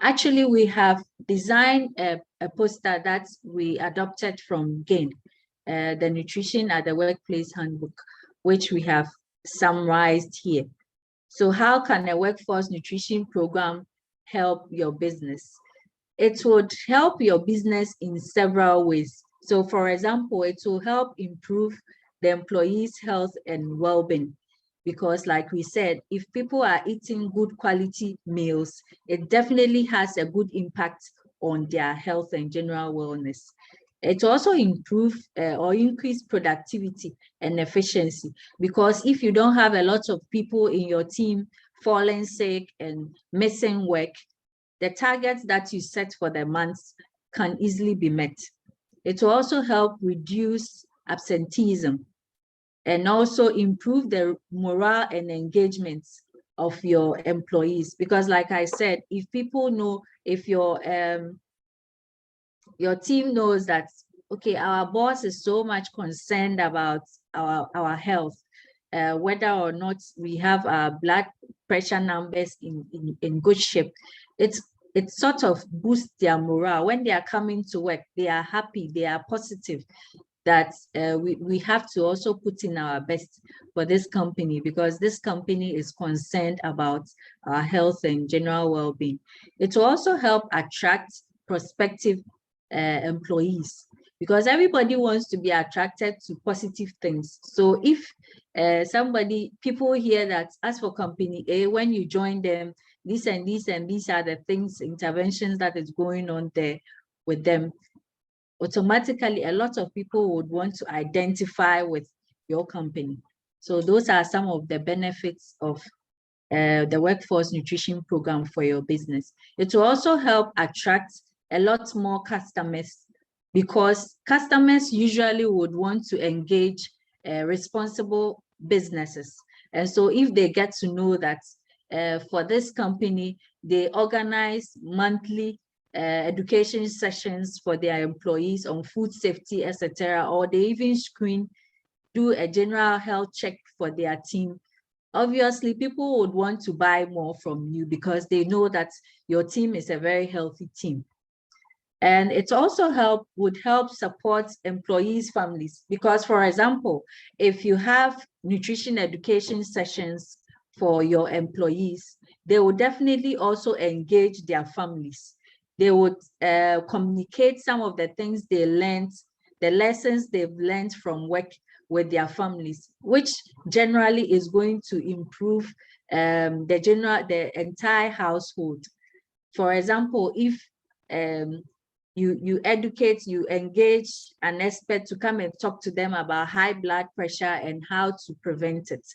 Actually, we have designed a poster that we adopted from GAIN, the Nutrition at the Workplace Handbook, which we have summarized here. So how can a workforce nutrition program help your business? It would help your business in several ways. So for example, it will help improve the employees' health and well-being, because like we said, if people are eating good quality meals, it definitely has a good impact on their health and general wellness. It also improve or increase productivity and efficiency, because if you don't have a lot of people in your team falling sick and missing work, the targets that you set for the month can easily be met. It will also help reduce absenteeism and also improve the morale and engagement of your employees. Because like I said, if people know, if your team knows that, okay, our boss is so much concerned about our health, whether or not we have our blood pressure numbers in good shape, it it sort of boosts their morale. When they are coming to work, they are happy, they are positive, that we have to also put in our best for this company, because this company is concerned about our health and general well-being. It will also help attract prospective employees, because everybody wants to be attracted to positive things. So if people hear that as for company A, when you join them, this and these and these are the things, interventions that is going on there with them, automatically a lot of people would want to identify with your company. So those are some of the benefits of the workforce nutrition program for your business. It will also help attract a lot more customers, because customers usually would want to engage responsible businesses. And so if they get to know that for this company, they organize monthly education sessions for their employees on food safety, etc., or they even do a general health check for their team, obviously people would want to buy more from you, because they know that your team is a very healthy team. And it also would help support employees' families, because, for example, if you have nutrition education sessions for your employees, they will definitely also engage their families. They would communicate some of the things they learned, the lessons they've learned from work with their families, which generally is going to improve the entire household. For example, if you educate, you engage an expert to come and talk to them about high blood pressure and how to prevent it,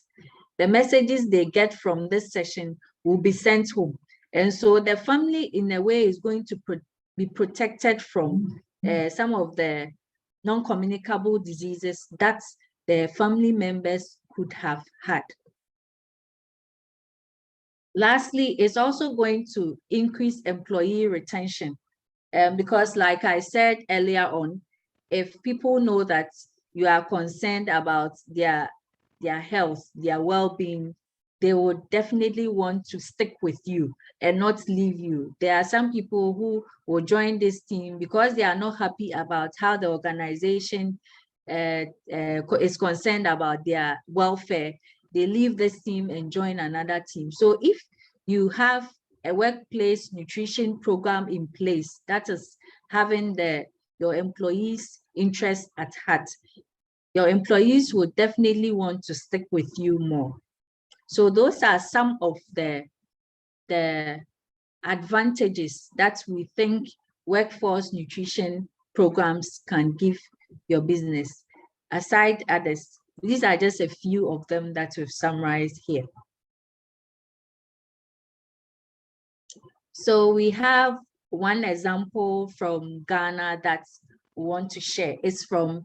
the messages they get from this session will be sent home. And so the family, in a way, is going to be protected from some of the non-communicable diseases that the family members could have had. Lastly, it's also going to increase employee retention. Because like I said earlier on, if people know that you are concerned about their health, their well-being, they would definitely want to stick with you and not leave you. There are some people who will join this team because they are not happy about how the organization is concerned about their welfare. They leave this team and join another team. So if you have a workplace nutrition program in place that is having your employees' interest at heart, your employees will definitely want to stick with you more. So those are some of the advantages that we think workforce nutrition programs can give your business. Aside others, these are just a few of them that we've summarized here. So we have one example from Ghana that we want to share. It's from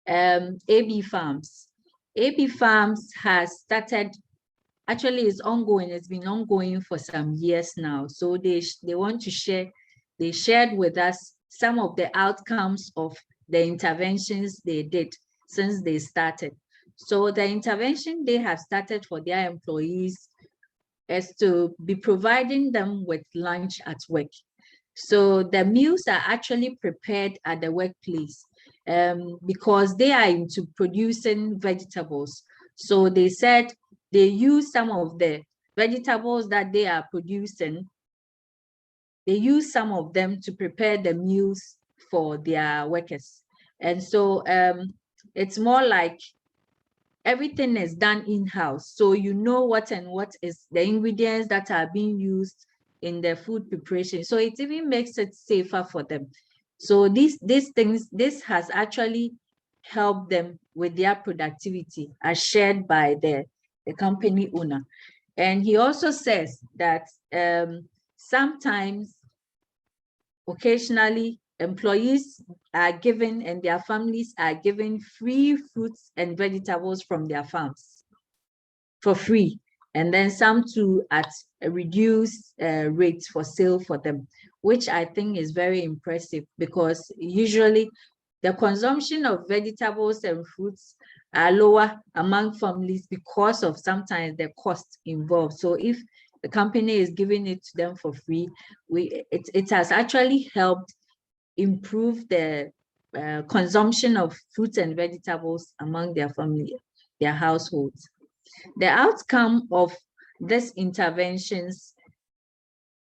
AB Farms. AB Farms has started, actually it's ongoing, it's been ongoing for some years now. So they want to share, they shared with us some of the outcomes of the interventions they did since they started. So the intervention they have started for their employees is to be providing them with lunch at work. So the meals are actually prepared at the workplace because they are into producing vegetables. So they said they use some of the vegetables that they are producing. They use some of them to prepare the meals for their workers. And so it's more like everything is done in-house. So you know what is the ingredients that are being used in the food preparation. So it even makes it safer for them. So these things, this has actually helped them with their productivity as shared by the company owner. And he also says that sometimes, occasionally, employees are given and their families are given free fruits and vegetables from their farms for free, and then some too at a reduced rate for sale for them, which I think is very impressive, because usually the consumption of vegetables and fruits are lower among families because of sometimes the cost involved. So if the company is giving it to them for free. It has actually helped improve the consumption of fruits and vegetables among their family, their households. The outcome of these interventions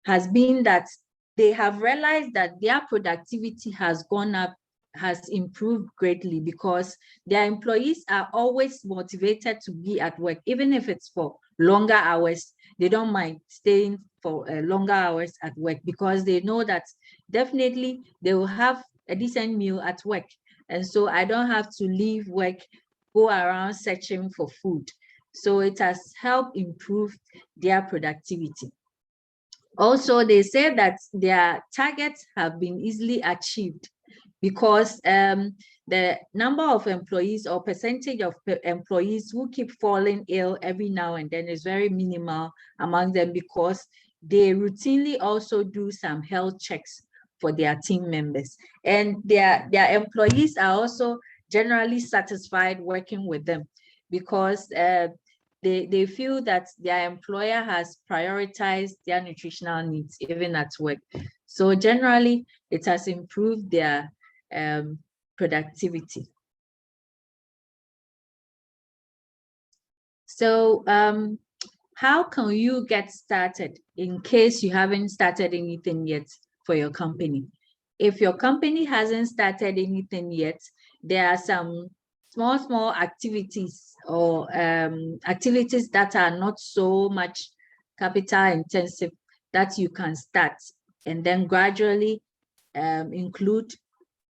has been that they have realized that their productivity has gone up, has improved greatly, because their employees are always motivated to be at work, even if it's for longer hours. They don't mind staying for longer hours at work, because they know that definitely they will have a decent meal at work. And so I don't have to leave work, go around searching for food. So it has helped improve their productivity. Also, they say that their targets have been easily achieved because the number of employees or percentage of employees who keep falling ill every now and then is very minimal among them, because they routinely also do some health checks for their team members. And their employees are also generally satisfied working with them, because they feel that their employer has prioritized their nutritional needs even at work. So generally, it has improved their productivity. So how can you get started in case you haven't started anything yet for your company? If your company hasn't started anything yet, there are some small activities or activities that are not so much capital intensive that you can start, and then gradually include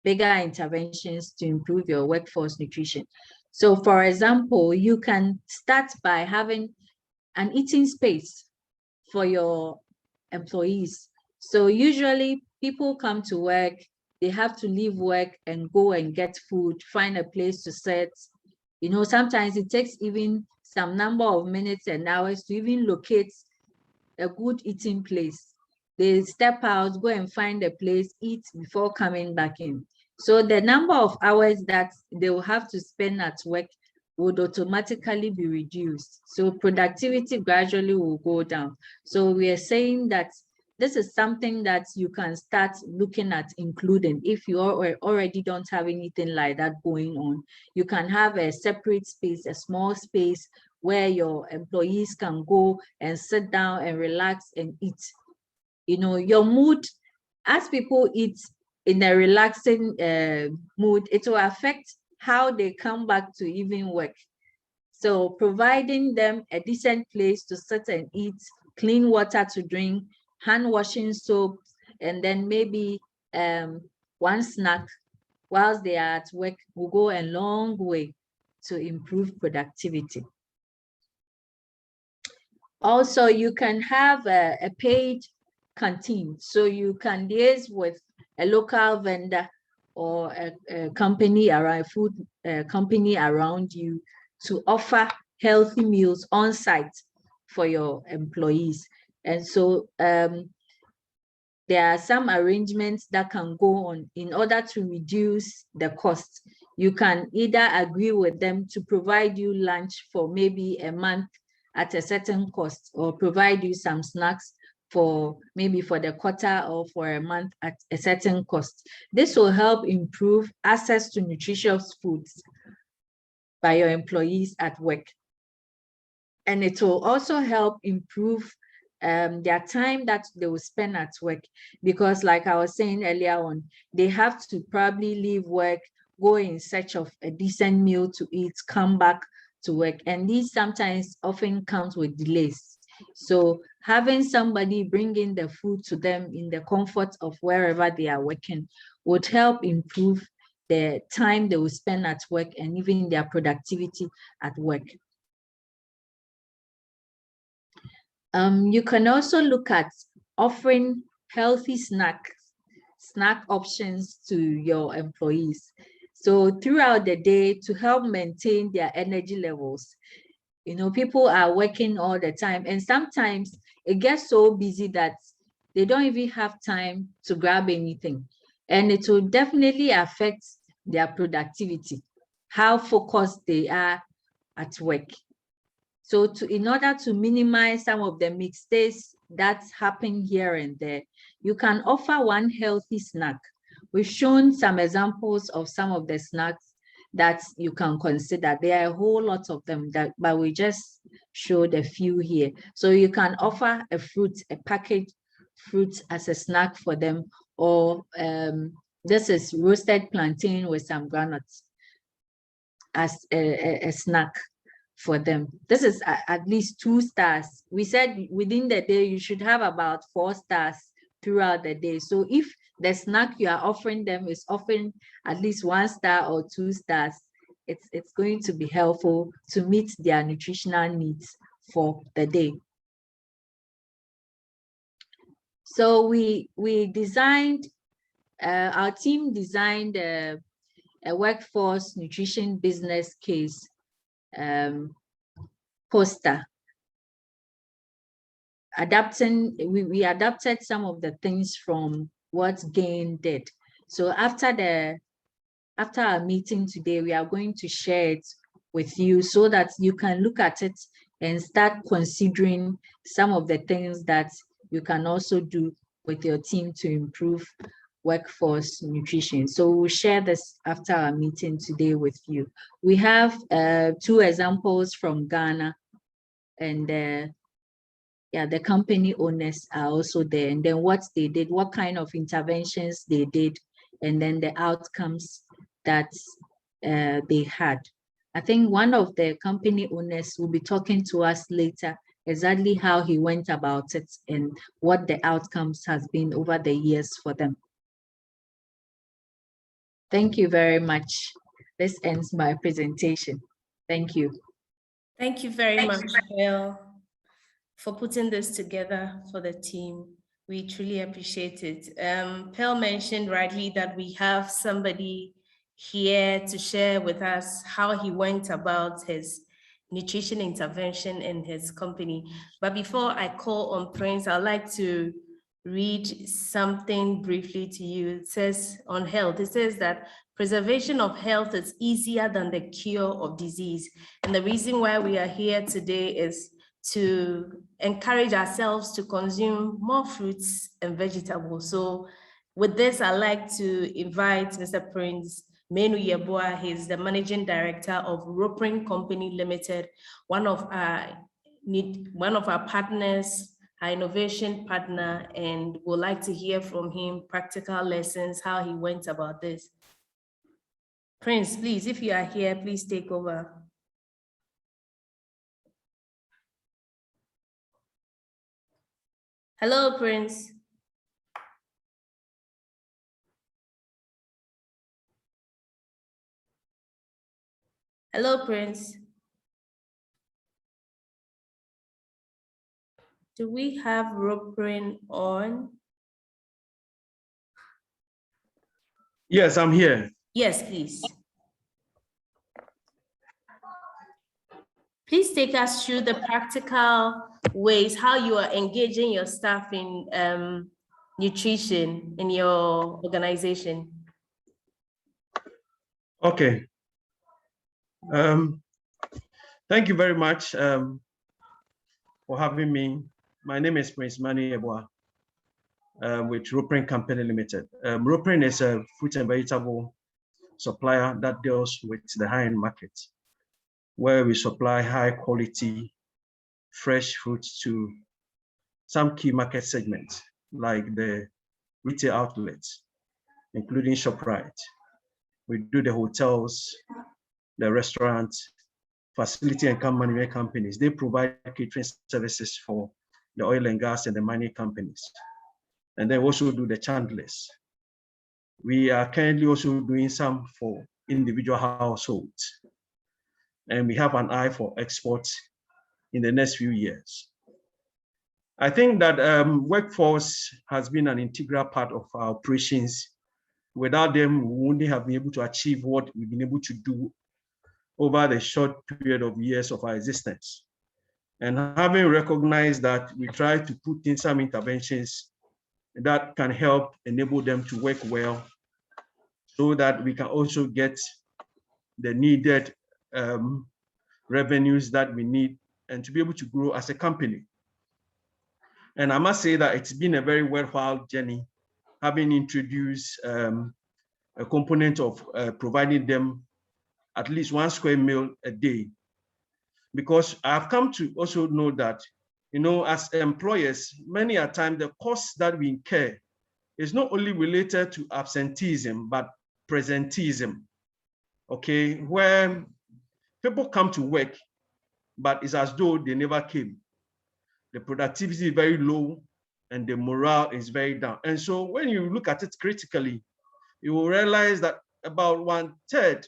bigger interventions to improve your workforce nutrition. So for example, you can start by having an eating space for your employees. So usually people come to work, they have to leave work and go and get food, find a place to sit. You know, sometimes it takes even some number of minutes and hours to even locate a good eating place. They step out, go and find a place, eat before coming back in. So the number of hours that they will have to spend at work would automatically be reduced. So productivity gradually will go down. So we are saying that this is something that you can start looking at including. If you already don't have anything like that going on, you can have a separate space, a small space where your employees can go and sit down and relax and eat. You know, your mood, as people eat in a relaxing mood, it will affect how they come back to even work. So providing them a decent place to sit and eat, clean water to drink, hand washing soap, and then maybe one snack whilst they are at work will go a long way to improve productivity. Also, you can have a paid canteen. So you can liaise with a local vendor or a company around, food company around you to offer healthy meals on site for your employees. And so there are some arrangements that can go on in order to reduce the cost. You can either agree with them to provide you lunch for maybe a month at a certain cost, or provide you some snacks for maybe for the quarter or for a month at a certain cost. This will help improve access to nutritious foods by your employees at work. And it will also help improve their time that they will spend at work, because like I was saying earlier on, they have to probably leave work, go in search of a decent meal to eat, come back to work, and these sometimes often comes with delays. So having somebody bringing the food to them in the comfort of wherever they are working would help improve the time they will spend at work and even their productivity at work. You can also look at offering healthy snack options to your employees. So throughout the day, to help maintain their energy levels. You know, people are working all the time, and sometimes it gets so busy that they don't even have time to grab anything. And it will definitely affect their productivity, how focused they are at work. So in order to minimize some of the mistakes that happen here and there, you can offer one healthy snack. We've shown some examples of some of the snacks that you can consider. There are a whole lot of them, but we just showed a few here. So you can offer a fruit, a packaged fruit as a snack for them, or this is roasted plantain with some granules as a snack for them. This is at least 2 stars. We said within the day, you should have about 4 stars throughout the day. So if the snack you are offering them is offering at least 1 star or 2 stars, it's going to be helpful to meet their nutritional needs for the day. So we designed, our team designed a workforce nutrition business case poster. We adapted some of the things from what GAIN did. So after our meeting today, we are going to share it with you so that you can look at it and start considering some of the things that you can also do with your team to improve workforce nutrition. So we'll share this after our meeting today with you. We have 2 examples from Ghana, and the company owners are also there, and then what they did, what kind of interventions they did, and then the outcomes that they had. I think one of the company owners will be talking to us later exactly how he went about it and what the outcomes has been over the years for them. Thank you very much. This ends my presentation. Thank you. Thank you very much, Pearl, for putting this together for the team. We truly appreciate it. Pearl mentioned rightly that we have somebody here to share with us how he went about his nutrition intervention in his company. But before I call on Prince, I'd like to read something briefly to you. It says on health, it says that preservation of health is easier than the cure of disease. And the reason why we are here today is to encourage ourselves to consume more fruits and vegetables. So with this, I'd like to invite Mr. Prince Menu Yeboah. He's the Managing Director of Roprin Company Limited, one of our partners, our innovation partner, and would like to hear from him practical lessons, how he went about this. Prince, please, if you are here, please take over. Hello, Prince. Hello, Prince. Do we have Roprin on? Yes, I'm here. Yes, please. Please take us through the practical ways how you are engaging your staff in nutrition in your organization. Okay. Thank you very much for having me. My name is Prince Manu Yeboah with Roprin Company Limited. Roprin is a fruit and vegetable supplier that deals with the high-end market, where we supply high quality fresh fruits to some key market segments, like the retail outlets, including ShopRite. We do the hotels, the restaurants, facility and management companies. They provide catering services for the oil and gas and the mining companies. And they also do the chandlers. We are currently also doing some for individual households. And we have an eye for exports in the next few years. I think that workforce has been an integral part of our operations. Without them, we wouldn't have been able to achieve what we've been able to do over the short period of years of our existence. And having recognized that, we try to put in some interventions that can help enable them to work well, so that we can also get the needed revenues that we need and to be able to grow as a company. And I must say that it's been a very worthwhile journey, having introduced a component of providing them at least 1 square meal a day. Because I've come to also know that, as employers, many a time the costs that we incur is not only related to absenteeism, but presenteeism, okay? Where people come to work, but it's as though they never came. The productivity is very low and the morale is very down. And so when you look at it critically, you will realize that about 1/3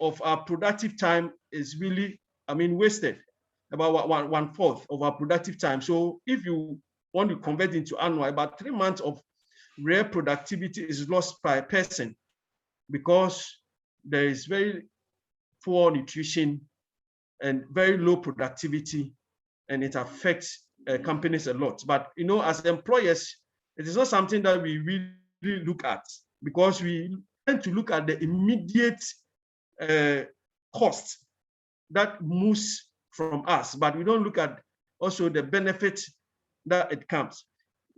of our productive time is really, wasted. About 1/4 of our productive time. So if you want to convert into annual, about 3 months of real productivity is lost per person because there is very poor nutrition and very low productivity, and it affects companies a lot. But as employers, it is not something that we really look at, because we tend to look at the immediate cost that moves from us, but we don't look at also the benefit that it comes.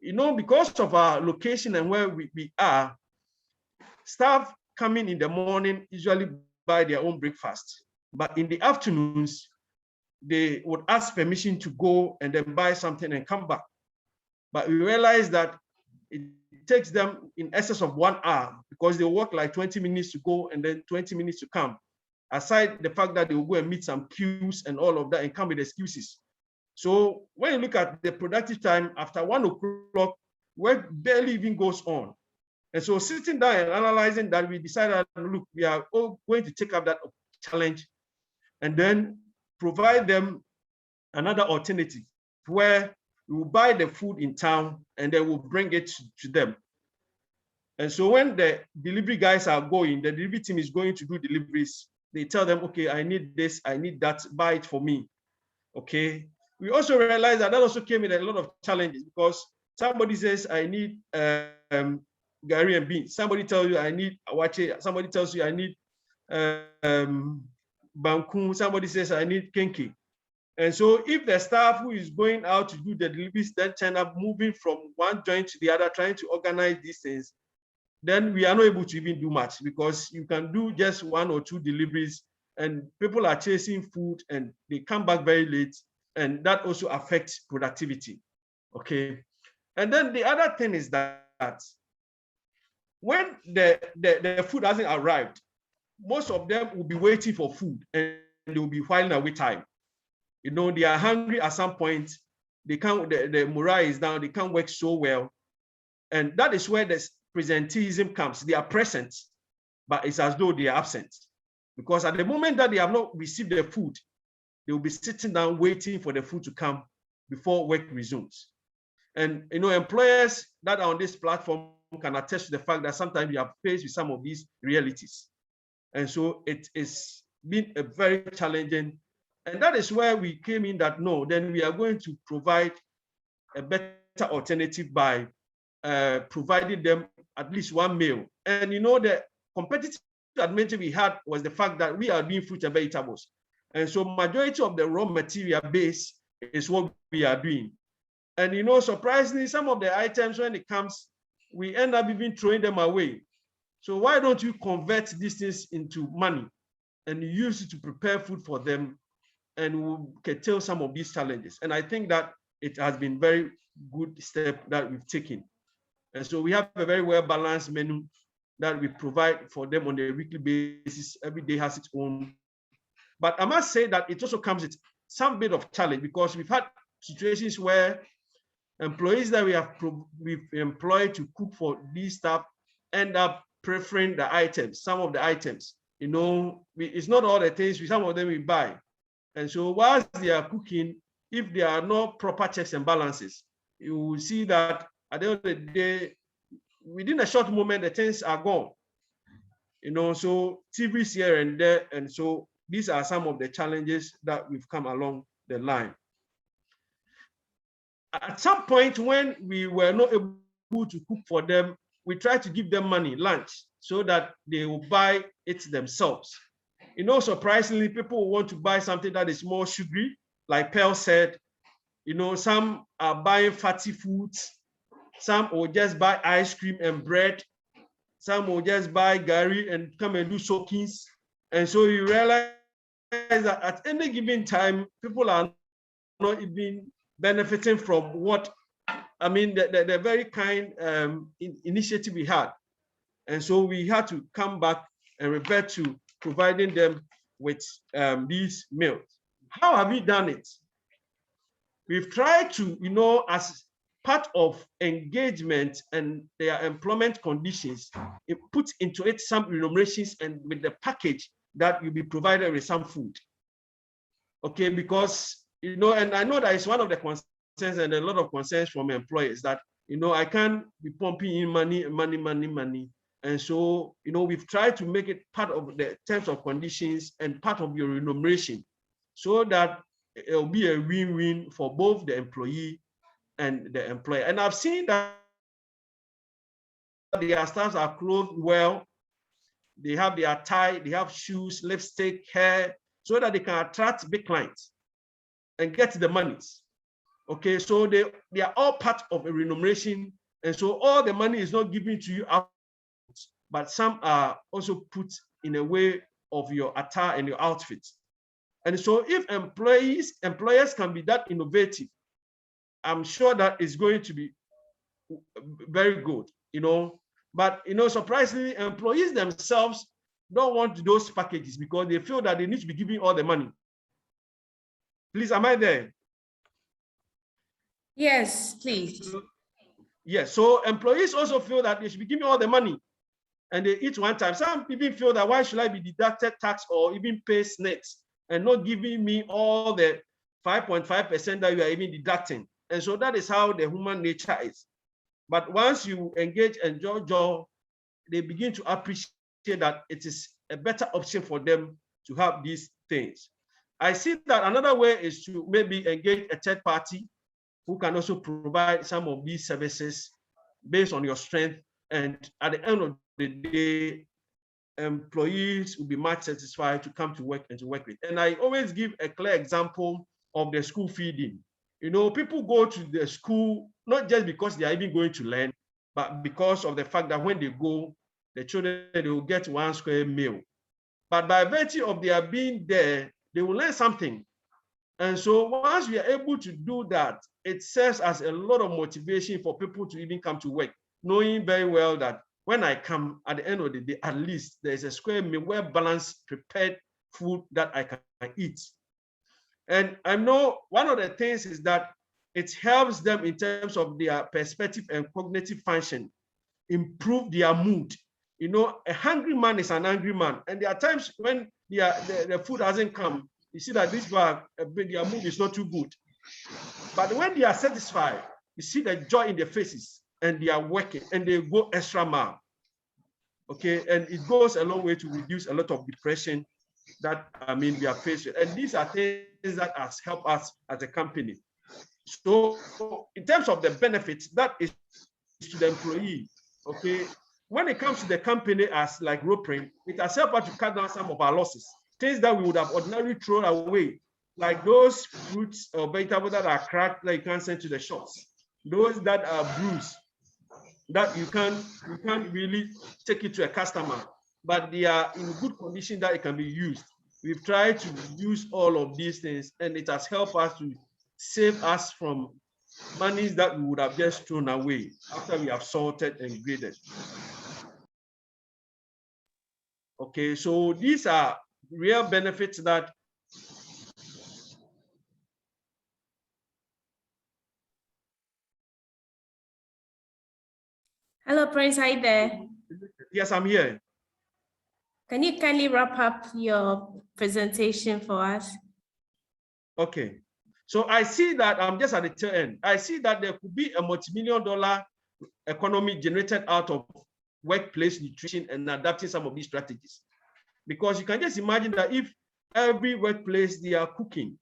Because of our location and where we are, staff coming in the morning usually buy their own breakfast, but in the afternoons, they would ask permission to go and then buy something and come back. But we realize that it takes them in excess of 1 hour, because they work like 20 minutes to go and then 20 minutes to come. Aside the fact that they will go and meet some queues and all of that and come with excuses. So when you look at the productive time, after 1 o'clock, work barely even goes on. And so sitting down and analyzing that, we decided, look, we are all going to take up that challenge and then provide them another alternative where we will buy the food in town and then we'll bring it to them. And so when the delivery guys are going, the delivery team is going to do deliveries, they tell them, okay, I need this, I need that, buy it for me, okay? We also realized that also came with a lot of challenges, because somebody says, I need gari and beans. Somebody tells you, I need awache. Somebody tells you, I need banku. Somebody says, I need kenke. And so if the staff who is going out to do the deliveries then turn up moving from one joint to the other, trying to organize these things, then we are not able to even do much, because you can do just 1 or 2 deliveries and people are chasing food and they come back very late, and that also affects productivity, okay? And then the other thing is that when the food hasn't arrived, most of them will be waiting for food and they will be whiling away time. They are hungry at some point, they can't, the morale is down, they can't work so well. And that is where the presenteeism comes. They are present, but it's as though they are absent. Because at the moment that they have not received the food, they will be sitting down waiting for the food to come before work resumes. And employers that are on this platform can attest to the fact that sometimes you are faced with some of these realities. And so it has been a very challenging, and that is where we came in that, no, then we are going to provide a better alternative by providing them at least 1 meal. And the competitive advantage we had was the fact that we are doing fruit and vegetables. And so majority of the raw material base is what we are doing. And surprisingly, some of the items, when it comes, we end up even throwing them away. So why don't you convert these things into money and use it to prepare food for them, and we'll curtail some of these challenges. And I think that it has been very good step that we've taken. And so we have a very well-balanced menu that we provide for them on a weekly basis. Every day has its own. But I must say that it also comes with some bit of challenge, because we've had situations where employees that we've employed to cook for these staff end up preferring the items, some of the items. It's not all the things, some of them we buy. And so whilst they are cooking, if there are no proper checks and balances, you will see that at the end of the day, within a short moment, the things are gone. So TVs here and there. And so these are some of the challenges that we've come along the line. At some point when we were not able to cook for them, we tried to give them money, lunch, so that they will buy it themselves. Surprisingly, people will want to buy something that is more sugary, like Pearl said, you know, some are buying fatty foods, some will just buy ice cream and bread, some will just buy gari and come and do soakings. And so you realize that at any given time, people are not even benefiting from what, I mean, the very kind initiative we had. And so we had to come back and revert to providing them with these meals. How have we done it? We've tried to, you know, as part of engagement and their employment conditions, it puts into it some remunerations and with the package that you'll be provided with some food. Okay, because, you know, and I know that it's one of the concerns and a lot of concerns from employers that, you know, I can't be pumping in money. And so, you know, we've tried to make it part of the terms of conditions and part of your remuneration so that it'll be a win-win for both the employee and the employer. And I've seen that their staffs are clothed well. They have their tie, they have shoes, lipstick, hair, so that they can attract big clients and get the monies. Okay, so they are all part of a remuneration. And so all the money is not given to you out, but some are also put in a way of your attire and your outfit. And so if employers can be that innovative, I'm sure that it's going to be very good, you know. But, you know, surprisingly, employees themselves don't want those packages because they feel that they need to be giving all the money. Please, am I there? Yes, please. Yes, so employees also feel that they should be giving all the money and they eat one time. Some even feel that why should I be deducted tax or even pay SNETs and not giving me all the 5.5% that you are even deducting. And so that is how the human nature is. But once you engage and join, they begin to appreciate that it is a better option for them to have these things. I see that another way is to maybe engage a third party who can also provide some of these services based on your strength. And at the end of the day, employees will be much satisfied to come to work and to work with. And I always give a clear example of the school feeding. You know, people go to the school, not just because they are even going to learn, but because of the fact that when they go, the children, they will get 1 square meal. But by virtue of their being there, they will learn something. And so once we are able to do that, it serves as a lot of motivation for people to even come to work, knowing very well that when I come at the end of the day, at least there's a square meal, well-balanced, prepared food that I can eat. And I know one of the things is that it helps them in terms of their perspective and cognitive function, improve their mood. You know, a hungry man is an angry man. And there are times when the food hasn't come, you see that their mood is not too good. But when they are satisfied, you see the joy in their faces and they are working and they go extra mile. Okay, and it goes a long way to reduce a lot of depression that, I mean, we are faced with. And these are things that has helped us as a company. So in terms of the benefits, that is to the employee, okay? When it comes to the company as like Roprin, it has helped us to cut down some of our losses, things that we would have ordinarily thrown away, like those fruits or vegetables that are cracked that you can't send to the shops, those that are bruised, that you can't really take it to a customer, but they are in good condition that it can be used. We've tried to use all of these things, and it has helped us to save us from monies that we would have just thrown away after we have sorted and graded. Okay, so these are real benefits that Hello, Prince, are you there? Yes, I'm here. Can you kindly wrap up your presentation for us? Okay, so I see that I'm just at the tail end. I see that there could be a multi-million-dollar economy generated out of workplace nutrition and adapting some of these strategies. Because you can just imagine that if every workplace they are cooking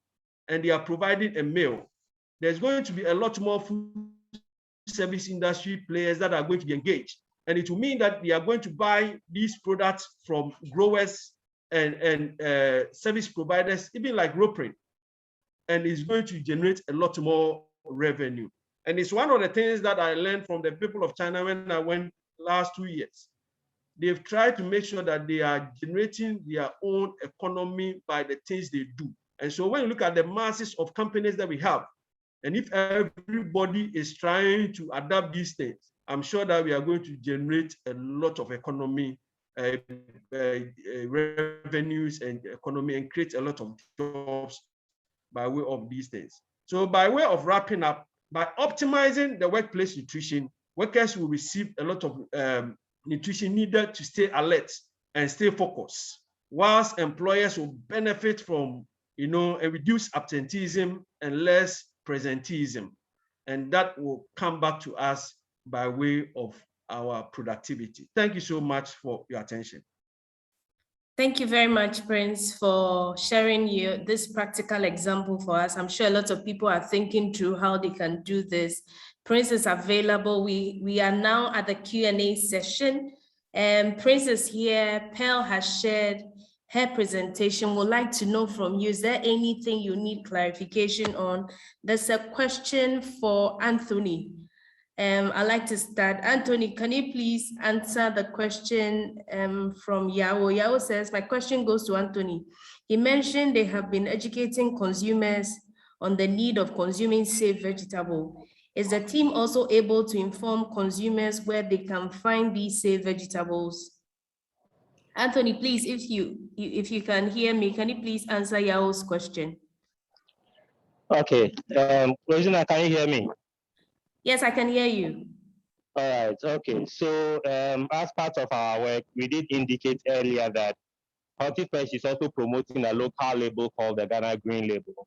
and they are providing a meal, there's going to be a lot more food service industry players that are going to be engaged. And it will mean that they are going to buy these products from growers and service providers, even like Roprin. and it's going to generate a lot more revenue. And it's one of the things that I learned from the people of China when I went last 2 years. They've tried to make sure that they are generating their own economy by the things they do. And so when you look at the masses of companies that we have, and if everybody is trying to adapt these things, I'm sure that we are going to generate a lot of economy, revenues and economy, and create a lot of jobs by way of these things. So by way of wrapping up, by optimizing the workplace nutrition, workers will receive a lot of nutrition needed to stay alert and stay focused, whilst employers will benefit from, a reduced absenteeism and less presenteeism. And that will come back to us by way of our productivity. Thank you so much for your attention. Thank you very much, Prince, for sharing this practical example for us. I'm sure a lot of people are thinking through how they can do this. Prince is available. We are now at the Q&A session. Prince is here. Pearl has shared her presentation. Would like to know from you, is there anything you need clarification on? There's a question for Anthony. I'd like to start. Anthony, can you please answer the question from Yao? Yao says, my question goes to Anthony. He mentioned they have been educating consumers on the need of consuming safe vegetable. Is the team also able to inform consumers where they can find these safe vegetables? Anthony, please, if you can hear me, can you please answer Yao's question? Okay, Rosina, can you hear me? Yes, I can hear you. All right, okay. So as part of our work, we did indicate earlier that HortiFresh is also promoting a local label called the Ghana Green Label.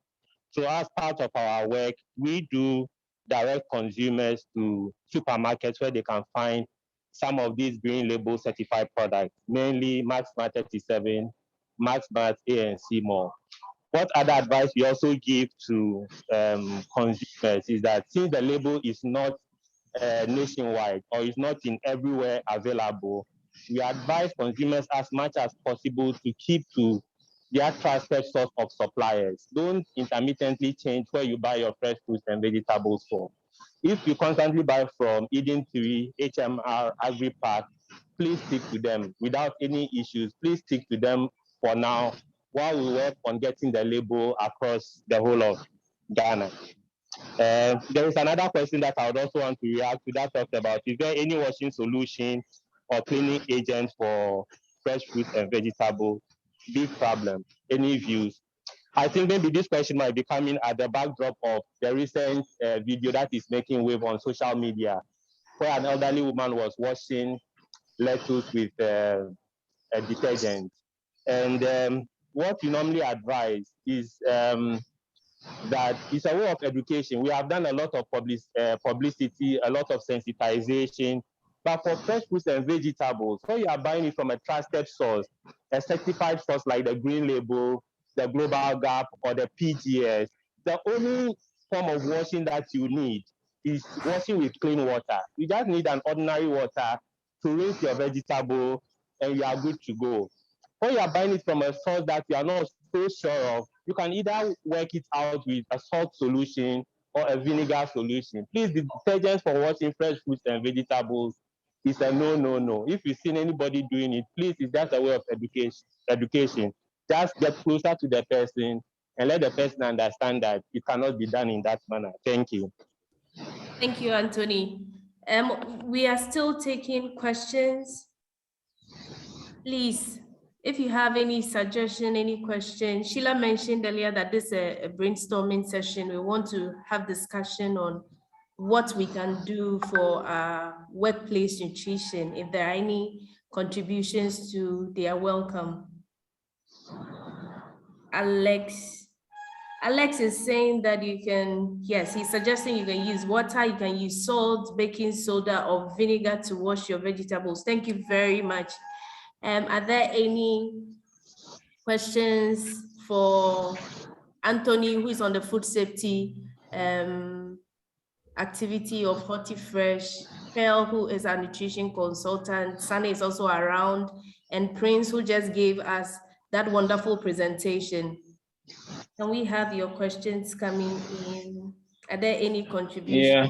So as part of our work, we do direct consumers to supermarkets where they can find some of these green label certified products, mainly MaxMart 37, MaxMart A and C more. What other advice we also give to consumers is that since the label is not nationwide or is not in everywhere available, we advise consumers as much as possible to keep to their trusted source of suppliers. Don't intermittently change where you buy your fresh fruits and vegetables from. If you constantly buy from Eden 3, HMR, AgriPack, please stick to them without any issues. Please stick to them for now while we work on getting the label across the whole of Ghana. There is another question that I would also want to react to that talked about, is there any washing solution or cleaning agent for fresh fruits and vegetables? Big problem. Any views? I think maybe this question might be coming at the backdrop of the recent video that is making wave on social media, where an elderly woman was washing lettuce with a detergent. And what we normally advise is that it's a way of education. We have done a lot of publicity, a lot of sensitization, but for fresh fruits and vegetables, when you are buying it from a trusted source, a certified source like the Green Label, the Global Gap, or the PGS, the only form of washing that you need is washing with clean water. You just need an ordinary water to rinse your vegetable, and you are good to go. When you are buying it from a source that you are not so sure of, you can either work it out with a salt solution or a vinegar solution. Please, the detergent for washing fresh fruits and vegetables is a no. If you've seen anybody doing it, please, it's just a way of education. Just get closer to the person and let the person understand that it cannot be done in that manner. Thank you. Thank you, Anthony. We are still taking questions. Please, if you have any suggestion, any question, Sheila mentioned earlier that this is a brainstorming session. We want to have discussion on what we can do for workplace nutrition. If there are any contributions to, they are welcome. Alex is saying that you can, yes, he's suggesting you can use water, you can use salt, baking soda, or vinegar to wash your vegetables. Thank you very much. Are there any questions for Anthony, who is on the food safety activity of HortiFresh, Pearl, who is a nutrition consultant, Sunny is also around, and Prince, who just gave us that wonderful presentation? Can we have your questions coming in? Are there any contributions? Yeah.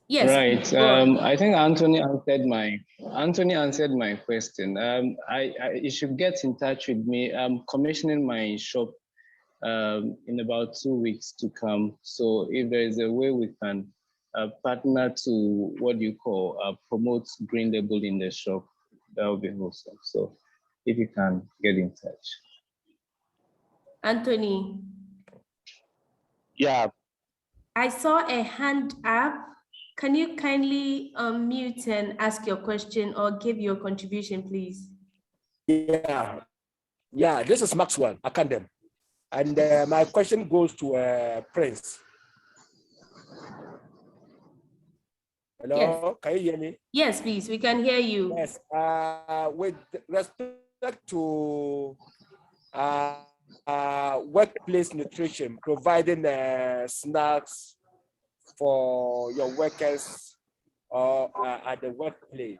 Yes. Right. I think Anthony answered my question. You should get in touch with me. I'm commissioning my shop in about 2 weeks to come. So if there is a way we can partner to promote green label in the shop, that would be awesome. So if you can get in touch. Anthony. Yeah. I saw a hand up. Can you kindly unmute and ask your question or give your contribution, please? Yeah, this is Maxwell Akandem. And my question goes to Prince. Hello, yes. Can you hear me? Yes, please, we can hear you. Yes, with respect to workplace nutrition, providing snacks for your workers or at the workplace.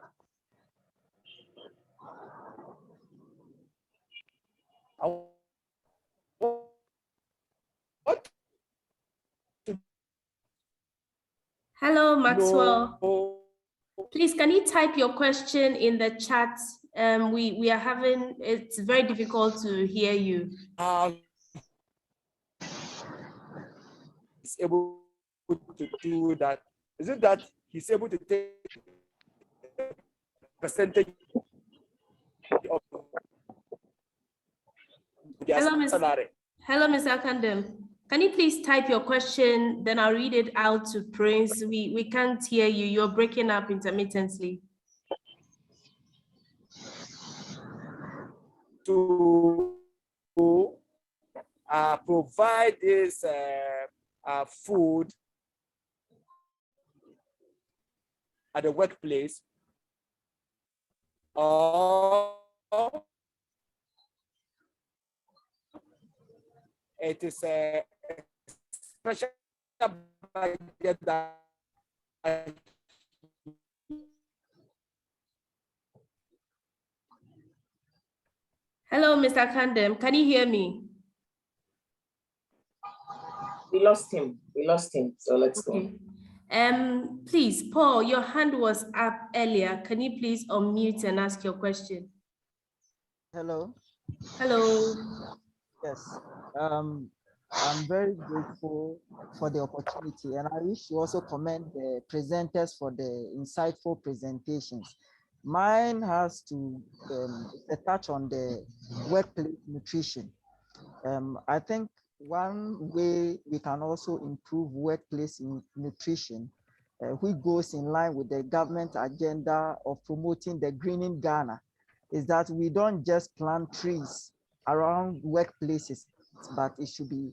What? Hello, Maxwell. No. Please, can you type your question in the chat? We are having, it's very difficult to hear you. He's able to do that. Is it that he's able to take percentage of their salary? Hello, Mr. Akandem. Can you please type your question, then I'll read it out to Prince. We can't hear you. You're breaking up intermittently. To provide this food at the workplace, or it is a special budget that Hello, Mr. Kandem. Can you hear me? We lost him. So let's go. Please, Paul, your hand was up earlier. Can you please unmute and ask your question? Hello. Hello. Yes. I'm very grateful for the opportunity, and I wish to also commend the presenters for the insightful presentations. Mine has to touch on the workplace nutrition. I think one way we can also improve workplace nutrition, which goes in line with the government agenda of promoting the greening Ghana, is that we don't just plant trees around workplaces, but it should be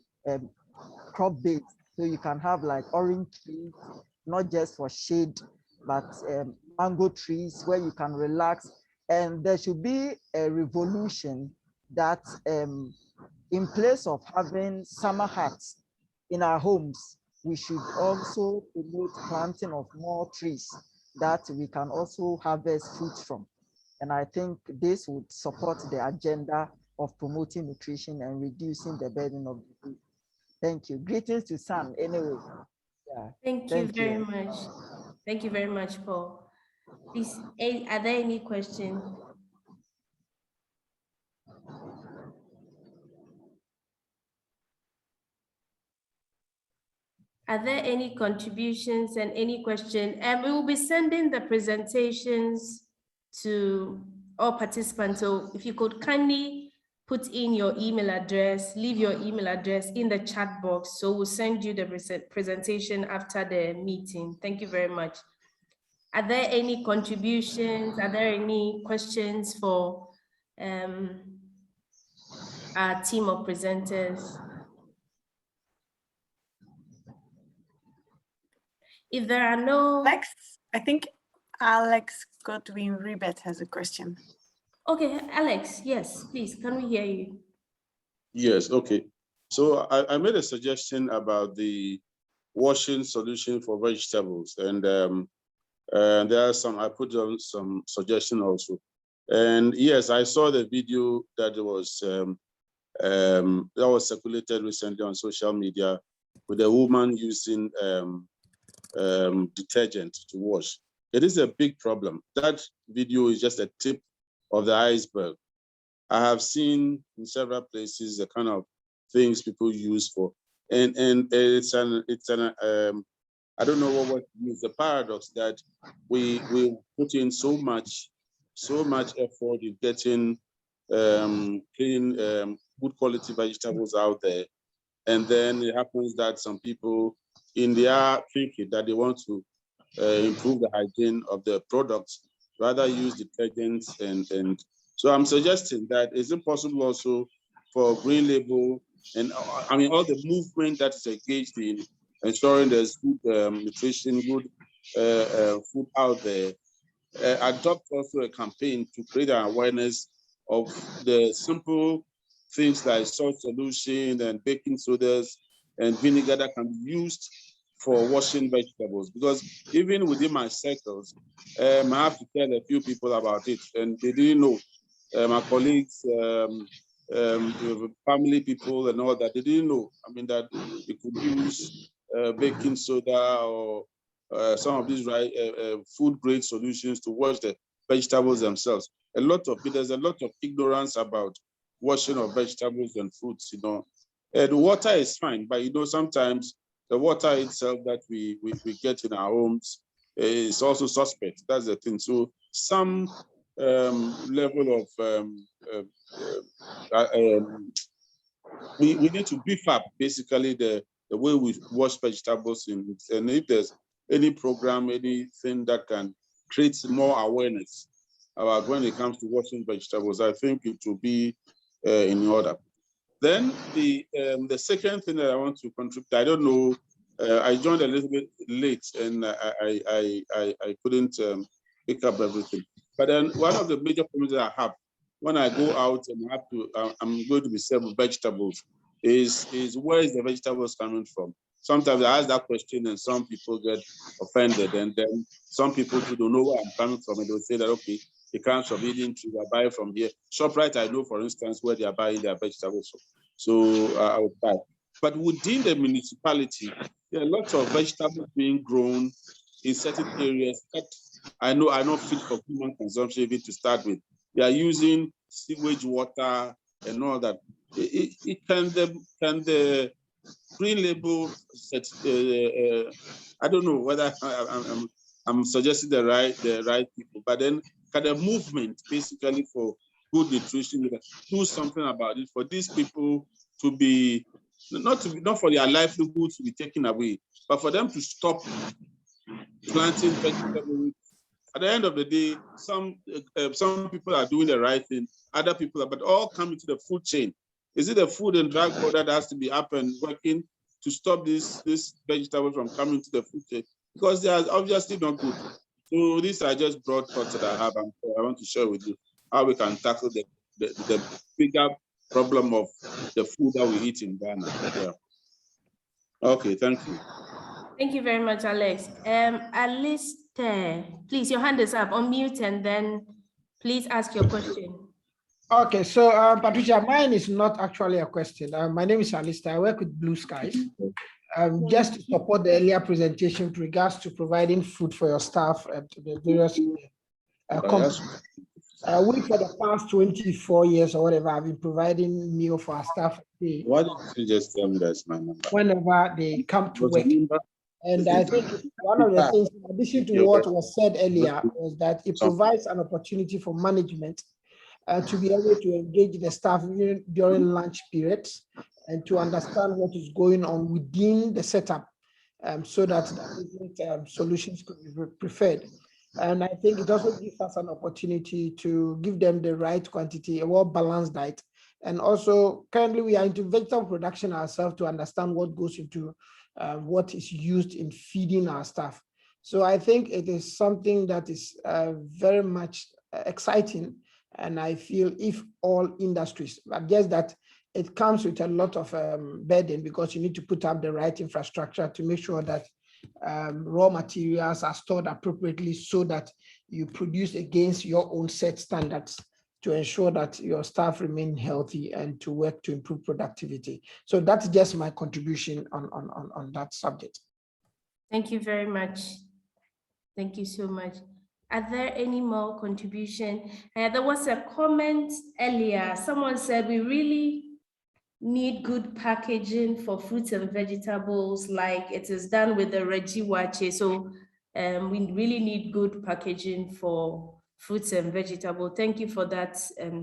crop-based. So you can have like orange trees, not just for shade, but mango trees where you can relax. And there should be a revolution that in place of having summer hats in our homes, we should also promote planting of more trees that we can also harvest fruit from. And I think this would support the agenda of promoting nutrition and reducing the burden of disease. Thank you. Greetings to Sam anyway. Yeah. Thank you very much. Thank you very much, Paul. Please, are there any questions? Are there any contributions and any question? And we will be sending the presentations to all participants. So if you could kindly put in your email address, leave your email address in the chat box. So we'll send you the presentation after the meeting. Thank you very much. Are there any contributions? Are there any questions for our team of presenters? If there are no... I think Alex Godwin-Ribet has a question. Okay, Alex, yes, please, can we hear you? Yes, okay. So I made a suggestion about the washing solution for vegetables, and there are some, I put on some suggestion also. And yes, I saw the video that was that was circulated recently on social media with a woman using detergent to wash. It is a big problem. That video is just a tip of the iceberg. I have seen in several places the kind of things people use for, and it's an I don't know what is the paradox that we put in so much effort in getting clean, good quality vegetables out there, and then it happens that some people in their thinking that they want to improve the hygiene of the products, rather use detergents and so I'm suggesting that it's impossible also for Green Label and I mean all the movement that is engaged in ensuring there's good nutrition, good food out there, adopt also a campaign to create an awareness of the simple things like salt solution and baking sodas and vinegar that can be used for washing vegetables. Because even within my circles, I have to tell a few people about it, and they didn't know. My colleagues, family people, and all that, they didn't know. I mean that you could use baking soda or some of these food grade solutions to wash the vegetables themselves. There's a lot of ignorance about washing of vegetables and fruits, you know. The water is fine, but you know, sometimes the water itself that we get in our homes is also suspect. That's the thing. So some level of we need to beef up basically the way we wash vegetables and if there's any program, anything that can create more awareness about when it comes to washing vegetables, I think it will be in order. Then the second thing that I want to contribute, I don't know, I joined a little bit late and I couldn't pick up everything. But then one of the major problems that I have when I go out and I'm going to be served vegetables is where is the vegetables coming from? Sometimes I ask that question and some people get offended, and then some people who don't know where I'm coming from and they'll say that, okay, it comes from eating to buy from here. ShopRite, I know, for instance, where they are buying their vegetables from. So I would buy. But within the municipality, there are lots of vegetables being grown in certain areas that I know are not fit for human consumption even to start with. They are using sewage water and all that. Can the Green Label set, I don't know whether I'm suggesting the right people, but then can the movement basically for good nutrition do something about it for these people to be not for their livelihood to be taken away, but for them to stop planting vegetables. At the end of the day, some people are doing the right thing, other people are, but all come into the food chain. Is it the food and drug board that has to be up and working to stop this vegetable from coming to the food chain? Because they are obviously not good. So these are just broad thoughts that I have, and I want to share with you how we can tackle the bigger problem of the food that we eat in Ghana. Yeah. Okay, thank you. Thank you very much, Alex. Alistair, please, your hand is up. Unmute and then please ask your question. Okay, so Patricia, mine is not actually a question. My name is Alistair. I work with Blue Skies. Just to support the earlier presentation with regards to providing food for your staff at the various companies. We, for the past 24 years or whatever, have been providing meal for our staff. Why don't you just tell me that's my number? Whenever they come to work. And I think one of the things, in addition to what was said earlier, was that it provides an opportunity for management to be able to engage the staff during lunch periods and to understand what is going on within the setup so that solutions could be preferred. And I think it also gives us an opportunity to give them the right quantity, a well-balanced diet. And also, currently we are into vegetable production ourselves to understand what goes into what is used in feeding our staff. So I think it is something that is very much exciting. And I feel if all industries, I guess that it comes with a lot of burden because you need to put up the right infrastructure to make sure that raw materials are stored appropriately so that you produce against your own set standards. to ensure that your staff remain healthy and to work to improve productivity. So that's just my contribution on that subject. Thank you very much. Thank you so much. Are there any more contribution? There was a comment earlier. Someone said we really need good packaging for fruits and vegetables, like it is done with the Regiwache. So we really need good packaging for fruits and vegetables. Thank you for that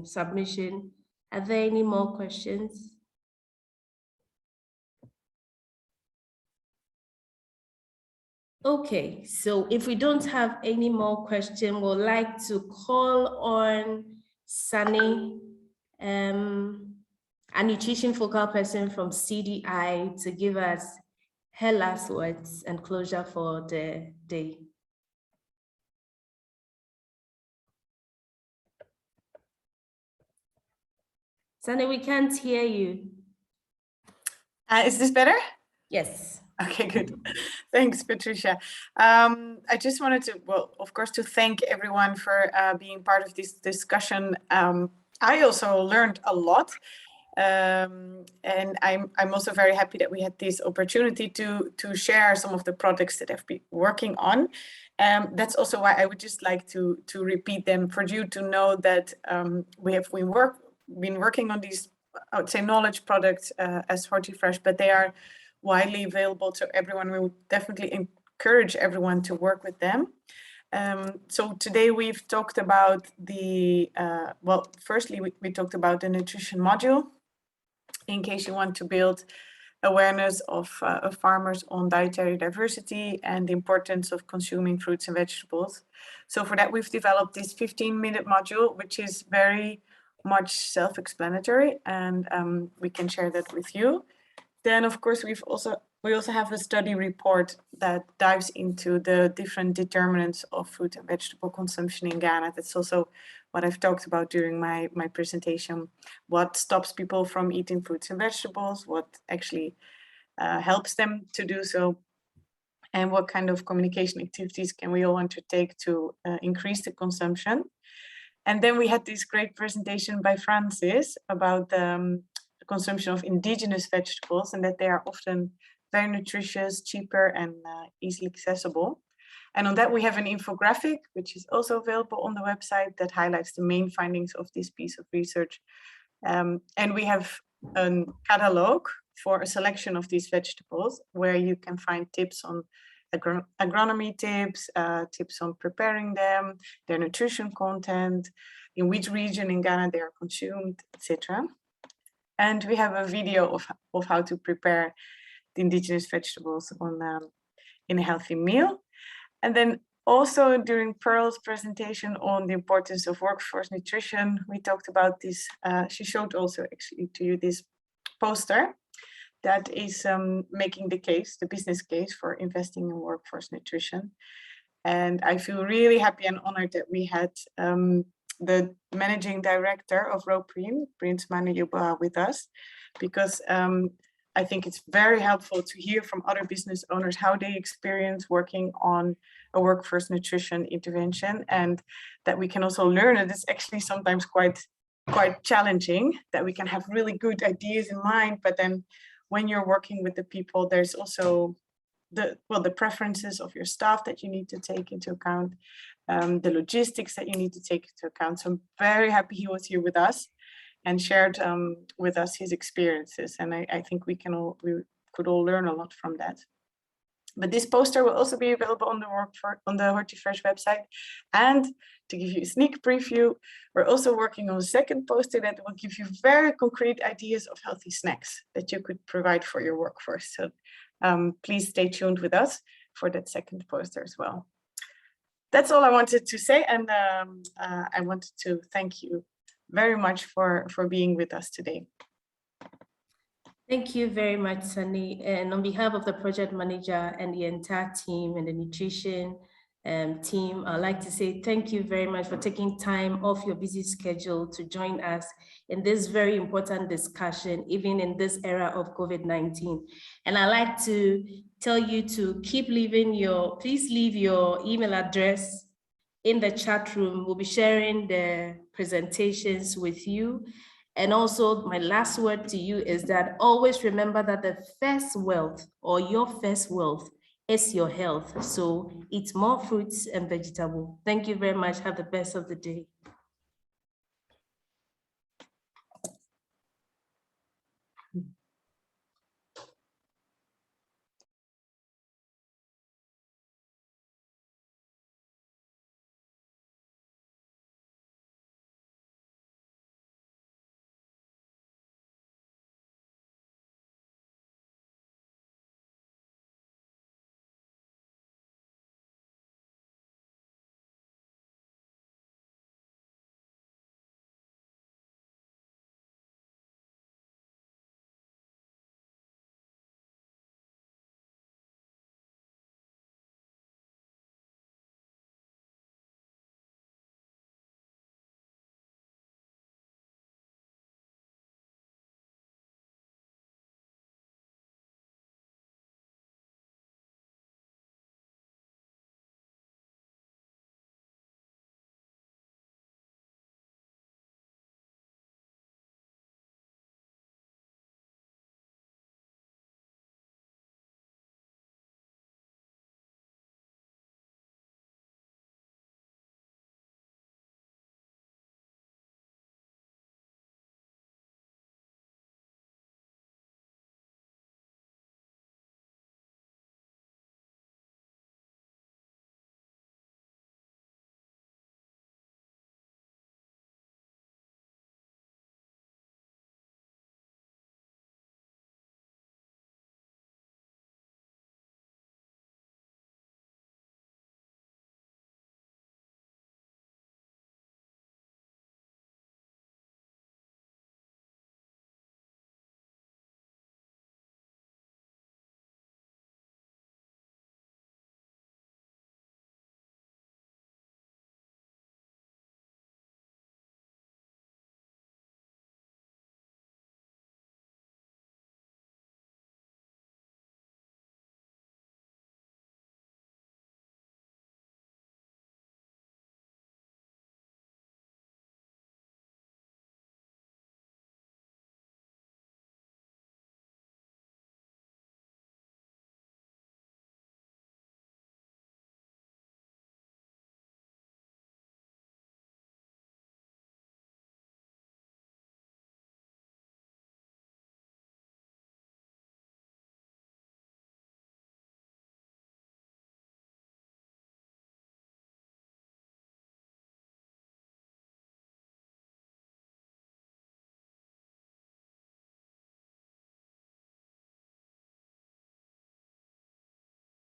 submission. Are there any more questions? Okay, so if we don't have any more questions, we'd like to call on Sunny, a nutrition focal person from CDI, to give us her last words and closure for the day. Sunny, we can't hear you. Is this better? Yes. Okay, good. Thanks, Patricia. I just wanted to, well, of course, to thank everyone for being part of this discussion. I also learned a lot. And I'm also very happy that we had this opportunity to share some of the projects that I've been working on. That's also why I would just like to repeat them for you to know that we have been working on these, I would say, knowledge products as HortiFresh, but they are widely available to everyone. We would definitely encourage everyone to work with them. So today we've talked about the, well, firstly, we talked about the nutrition module, in case you want to build awareness of farmers on dietary diversity and the importance of consuming fruits and vegetables. So for that, we've developed this 15-minute module, which is very much self-explanatory, and we can share that with you. Then, of course, we also have a study report that dives into the different determinants of fruit and vegetable consumption in Ghana. That's also what I've talked about during my presentation. What stops people from eating fruits and vegetables, what actually helps them to do so, and what kind of communication activities can we all undertake to increase the consumption. And then we had this great presentation by Francis about the consumption of indigenous vegetables, and that they are often very nutritious, cheaper, and easily accessible. And on that, we have an infographic, which is also available on the website, that highlights the main findings of this piece of research. And we have a catalog for a selection of these vegetables, where you can find tips on agronomy tips, tips on preparing them, their nutrition content, in which region in Ghana they are consumed, etc. And we have a video of how to prepare the indigenous vegetables in a healthy meal. And then also during Pearl's presentation on the importance of workforce nutrition, we talked about this. She showed also actually to you this poster that is making the business case for investing in workforce nutrition. And I feel really happy and honored that we had the managing director of ROPRIN, Prince Manu Yuba, with us, because I think it's very helpful to hear from other business owners how they experience working on a workforce nutrition intervention, and that we can also learn that it's actually sometimes quite challenging, that we can have really good ideas in mind, but then when you're working with the people, there's also the preferences of your staff that you need to take into account, the logistics that you need to take into account. So I'm very happy he was here with us and shared with us his experiences. And I think we could all learn a lot from that. But this poster will also be available on the HortiFresh website. And to give you a sneak preview, we're also working on a second poster that will give you very concrete ideas of healthy snacks that you could provide for your workforce. So please stay tuned with us for that second poster as well. That's all I wanted to say, and I wanted to thank you very much for being with us today. Thank you very much, Sunny. And on behalf of the project manager and the entire team and the nutrition team, I'd like to say thank you very much for taking time off your busy schedule to join us in this very important discussion, even in this era of COVID-19. And I'd like to tell you to keep leaving please leave your email address in the chat room. We'll be sharing the presentations with you. And also my last word to you is that always remember that the first wealth or your first wealth is your health. So eat more fruits and vegetables. Thank you very much. Have the best of the day.